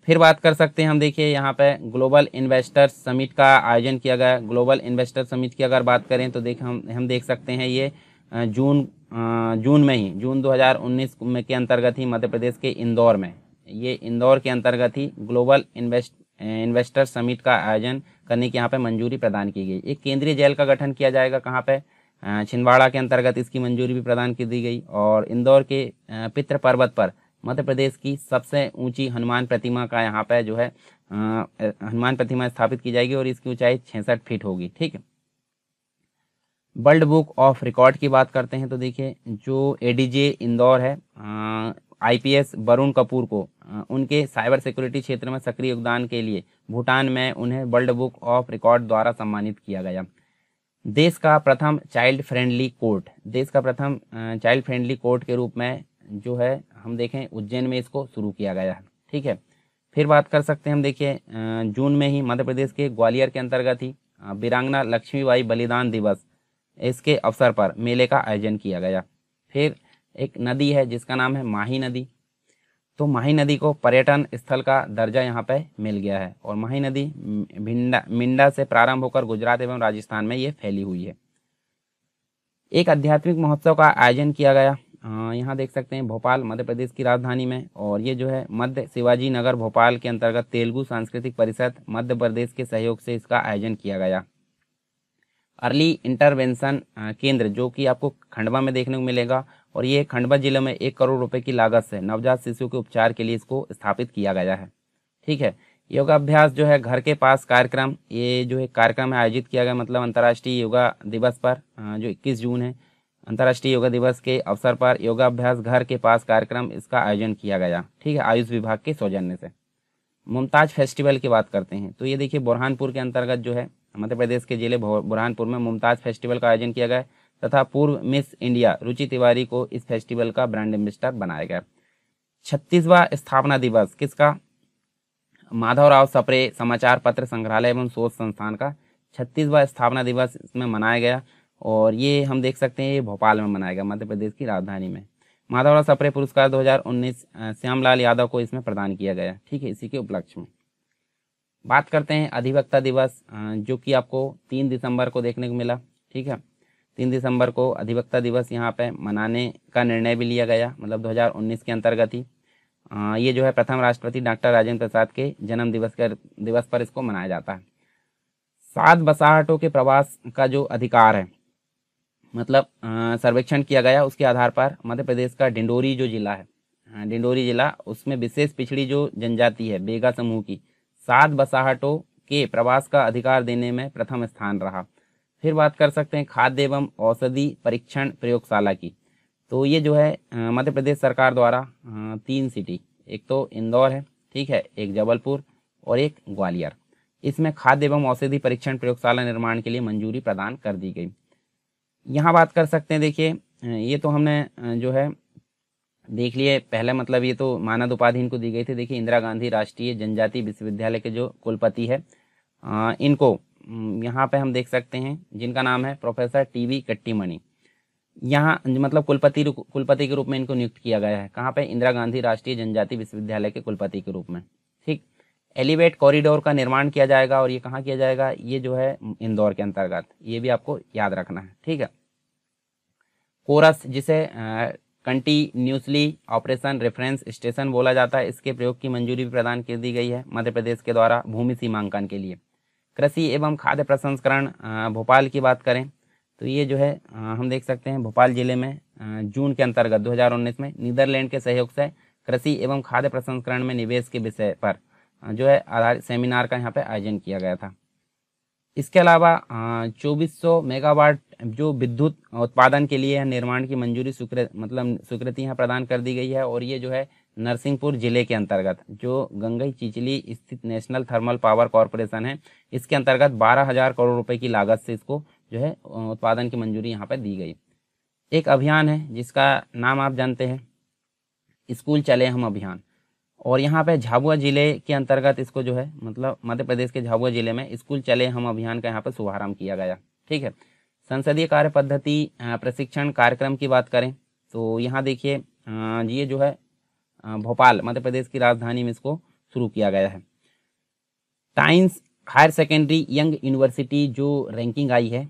फिर बात कर सकते हैं हम देखिए यहाँ पे ग्लोबल इन्वेस्टर्स समिट का आयोजन किया गया। ग्लोबल इन्वेस्टर समिट की अगर बात करें तो हम देख सकते हैं ये जून 2019 में के अंतर्गत ही मध्य प्रदेश के इंदौर में, ये इंदौर के अंतर्गत ही ग्लोबल इन्वेस्टर समिट का आयोजन करने की यहाँ पे मंजूरी प्रदान की गई। एक केंद्रीय जेल का गठन किया जाएगा कहाँ पे, छिंदवाड़ा के अंतर्गत इसकी मंजूरी भी प्रदान की दी गई। और इंदौर के पितृ पर्वत पर मध्य प्रदेश की सबसे ऊंची हनुमान प्रतिमा का यहाँ पे जो है हनुमान प्रतिमा स्थापित की जाएगी और इसकी ऊंचाई 66 फीट होगी। ठीक है। वर्ल्ड बुक ऑफ रिकॉर्ड की बात करते हैं तो देखिए जो ADJ इंदौर है IPS वरुण कपूर को उनके साइबर सिक्योरिटी क्षेत्र में सक्रिय योगदान के लिए भूटान में उन्हें वर्ल्ड बुक ऑफ रिकॉर्ड द्वारा सम्मानित किया गया। देश का प्रथम चाइल्ड फ्रेंडली कोर्ट के रूप में जो है हम देखें उज्जैन में इसको शुरू किया गया है। ठीक है। फिर बात कर सकते हैं हम देखिए जून में ही मध्य प्रदेश के ग्वालियर के अंतर्गत ही वीरांगना लक्ष्मीबाई बलिदान दिवस इसके अवसर पर मेले का आयोजन किया गया। फिर एक नदी है जिसका नाम है माही नदी। तो माही नदी को पर्यटन स्थल का दर्जा यहाँ पे मिल गया है और माही नदी मिंडा से प्रारंभ होकर गुजरात एवं राजस्थान में ये फैली हुई है। एक आध्यात्मिक महोत्सव का आयोजन किया गया, यहाँ देख सकते हैं भोपाल मध्य प्रदेश की राजधानी में, और ये जो है मध्य शिवाजी नगर भोपाल के अंतर्गत तेलुगु सांस्कृतिक परिषद मध्य प्रदेश के सहयोग से इसका आयोजन किया गया। अर्ली इंटरवेंशन केंद्र जो कि आपको खंडवा में देखने को मिलेगा, और ये खंडवा जिले में 1 करोड़ रुपए की लागत से नवजात शिशु के उपचार के लिए इसको स्थापित किया गया है। ठीक है, योगाभ्यास जो है घर के पास कार्यक्रम, ये जो है कार्यक्रम है आयोजित किया गया, मतलब अंतर्राष्ट्रीय योगा दिवस पर जो 21 जून है, अंतर्राष्ट्रीय योगा दिवस के अवसर पर योगाभ्यास घर के पास कार्यक्रम इसका आयोजन किया गया। ठीक है, आयुष विभाग के सौजन्य से। मुमताज फेस्टिवल की बात करते हैं तो ये देखिए बुरहानपुर के अंतर्गत जो है मध्य प्रदेश के जिले बुरहानपुर में मुमताज फेस्टिवल का आयोजन किया गया तथा पूर्व मिस इंडिया रुचि तिवारी को इस फेस्टिवल का ब्रांड एम्बेसडर बनाया गया। 36वां स्थापना दिवस किसका? माधवराव सप्रे समाचार पत्र संग्रहालय एवं शोध संस्थान का 36वां स्थापना दिवस इसमें मनाया गया, और ये हम देख सकते हैं ये भोपाल में मनाया गया, मध्य प्रदेश की राजधानी में। माधवराव सप्रे पुरस्कार 2019 श्यामलाल यादव को इसमें प्रदान किया गया। ठीक है, इसी के उपलक्ष्य में बात करते हैं अधिवक्ता दिवस, जो कि आपको 3 दिसंबर को देखने को मिला। ठीक है, 3 दिसंबर को अधिवक्ता दिवस यहाँ पे मनाने का निर्णय भी लिया गया, मतलब 2019 के अंतर्गत ही। ये जो है प्रथम राष्ट्रपति डॉक्टर राजेंद्र प्रसाद के जन्म दिवस पर इसको मनाया जाता है। 7 बसाहटों के प्रवास का जो अधिकार है, मतलब सर्वेक्षण किया गया, उसके आधार पर मध्य प्रदेश का डिंडोरी जो जिला है, डिंडोरी जिला, उसमें विशेष पिछड़ी जो जनजाति है बेगा समूह की 7 बसाहटों के प्रवास का अधिकार देने में प्रथम स्थान रहा। फिर बात कर सकते हैं खाद्य एवं औषधि परीक्षण प्रयोगशाला की, तो ये जो है मध्य प्रदेश सरकार द्वारा 3 सिटी, एक तो इंदौर है, ठीक है, एक जबलपुर और एक ग्वालियर, इसमें खाद्य एवं औषधि परीक्षण प्रयोगशाला निर्माण के लिए मंजूरी प्रदान कर दी गई। यहाँ बात कर सकते हैं, देखिए ये तो हमने जो है देख लिए पहले, मतलब ये तो मानद उपाधि इनको दी गई थी। देखिए इंदिरा गांधी राष्ट्रीय जनजाति विश्वविद्यालय के जो कुलपति है, इनको यहाँ पे हम देख सकते हैं, जिनका नाम है प्रोफेसर टीवी कट्टीमणि, यहाँ मतलब कुलपति के रूप में इनको नियुक्त किया गया है। कहाँ पे? इंदिरा गांधी राष्ट्रीय जनजाति विश्वविद्यालय के कुलपति के रूप में। ठीक, एलिवेट कॉरिडोर का निर्माण किया जाएगा, और ये कहाँ किया जाएगा? ये जो है इंदौर के अंतर्गत, ये भी आपको याद रखना है। ठीक है, कोरस जिसे कंटिन्यूसली ऑपरेशन रेफरेंस स्टेशन बोला जाता है, इसके प्रयोग की मंजूरी भी प्रदान कर दी गई है मध्य प्रदेश के द्वारा भूमि सीमांकन के लिए। कृषि एवं खाद्य प्रसंस्करण भोपाल की बात करें तो ये जो है हम देख सकते हैं भोपाल जिले में जून के अंतर्गत 2019 में नीदरलैंड के सहयोग से कृषि एवं खाद्य प्रसंस्करण में निवेश के विषय पर जो है आधारित सेमिनार का यहाँ पे आयोजन किया गया था। इसके अलावा 2400 मेगावाट जो विद्युत उत्पादन के लिए निर्माण की मंजूरी स्वीकृति यहाँ प्रदान कर दी गई है, और ये जो है नरसिंहपुर जिले के अंतर्गत जो गंगई चिचली स्थित नेशनल थर्मल पावर कॉरपोरेशन है, इसके अंतर्गत 12,000 करोड़ रुपए की लागत से इसको जो है उत्पादन की मंजूरी यहाँ पर दी गई। एक अभियान है जिसका नाम आप जानते हैं, स्कूल चले हम अभियान, और यहाँ पे झाबुआ जिले के अंतर्गत इसको जो है मतलब मध्य प्रदेश के झाबुआ जिले में स्कूल चले हम अभियान का यहाँ पर शुभारंभ किया गया। ठीक है, संसदीय कार्य पद्धति प्रशिक्षण कार्यक्रम की बात करें तो यहाँ देखिए ये जो है भोपाल मध्य प्रदेश की राजधानी में इसको शुरू किया गया है। Times higher secondary young university जो रैंकिंग आई है,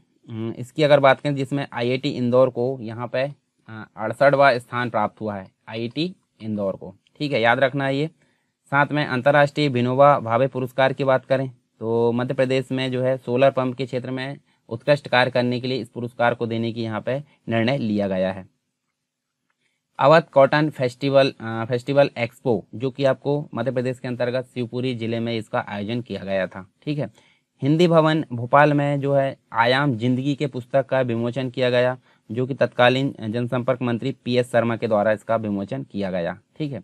इसकी अगर बात करें, जिसमें IIT इंदौर को यहाँ पे 68वां स्थान प्राप्त हुआ है, IIT इंदौर को। ठीक है, याद रखना है ये। साथ में अंतर्राष्ट्रीय विनोबा भावे पुरस्कार की बात करें तो मध्य प्रदेश में जो है सोलर पंप के क्षेत्र में उत्कृष्ट कार्य करने के लिए इस पुरस्कार को देने की यहाँ पे निर्णय लिया गया है। अवध कॉटन फेस्टिवल एक्सपो जो कि आपको मध्य प्रदेश के अंतर्गत शिवपुरी जिले में इसका आयोजन किया गया था। ठीक है, हिंदी भवन भोपाल में जो है आयाम जिंदगी के पुस्तक का विमोचन किया गया, जो कि तत्कालीन जनसंपर्क मंत्री PS शर्मा के द्वारा इसका विमोचन किया गया। ठीक है,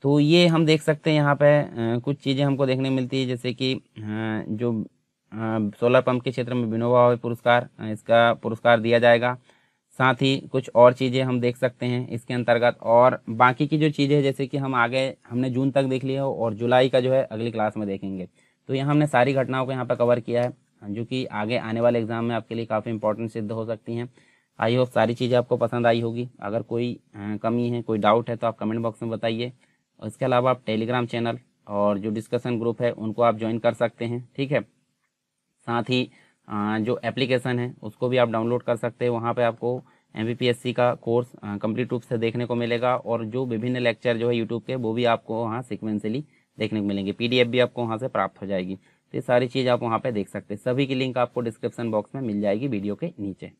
तो ये हम देख सकते हैं यहाँ पे कुछ चीज़ें हमको देखने मिलती है, जैसे कि जो सोलर पंप के क्षेत्र में विनोबा भावे पुरस्कार, इसका पुरस्कार दिया जाएगा। साथ ही कुछ और चीज़ें हम देख सकते हैं इसके अंतर्गत, और बाकी की जो चीज़ें जैसे कि हमने जून तक देख लिया हो और जुलाई का जो है अगली क्लास में देखेंगे। तो यहाँ हमने सारी घटनाओं को यहाँ पर कवर किया है, जो कि आगे आने वाले एग्जाम में आपके लिए काफ़ी इंपॉर्टेंट सिद्ध हो सकती हैं। आई होप सारी चीज़ें आपको पसंद आई होगी। अगर कोई कमी है, कोई डाउट है तो आप कमेंट बॉक्स में बताइए, और इसके अलावा आप टेलीग्राम चैनल और जो डिस्कशन ग्रुप है उनको आप ज्वाइन कर सकते हैं, ठीक है। साथ ही जो एप्लीकेशन है उसको भी आप डाउनलोड कर सकते हैं। वहाँ पे आपको MPPSC का कोर्स कंप्लीट रूप से देखने को मिलेगा और जो विभिन्न लेक्चर जो है यूट्यूब के वो भी आपको वहाँ सिक्वेंसली देखने को मिलेंगे। PDF भी आपको वहाँ से प्राप्त हो जाएगी। तो ये सारी चीज़ आप वहाँ पे देख सकते हैं। सभी की लिंक आपको डिस्क्रिप्शन बॉक्स में मिल जाएगी वीडियो के नीचे।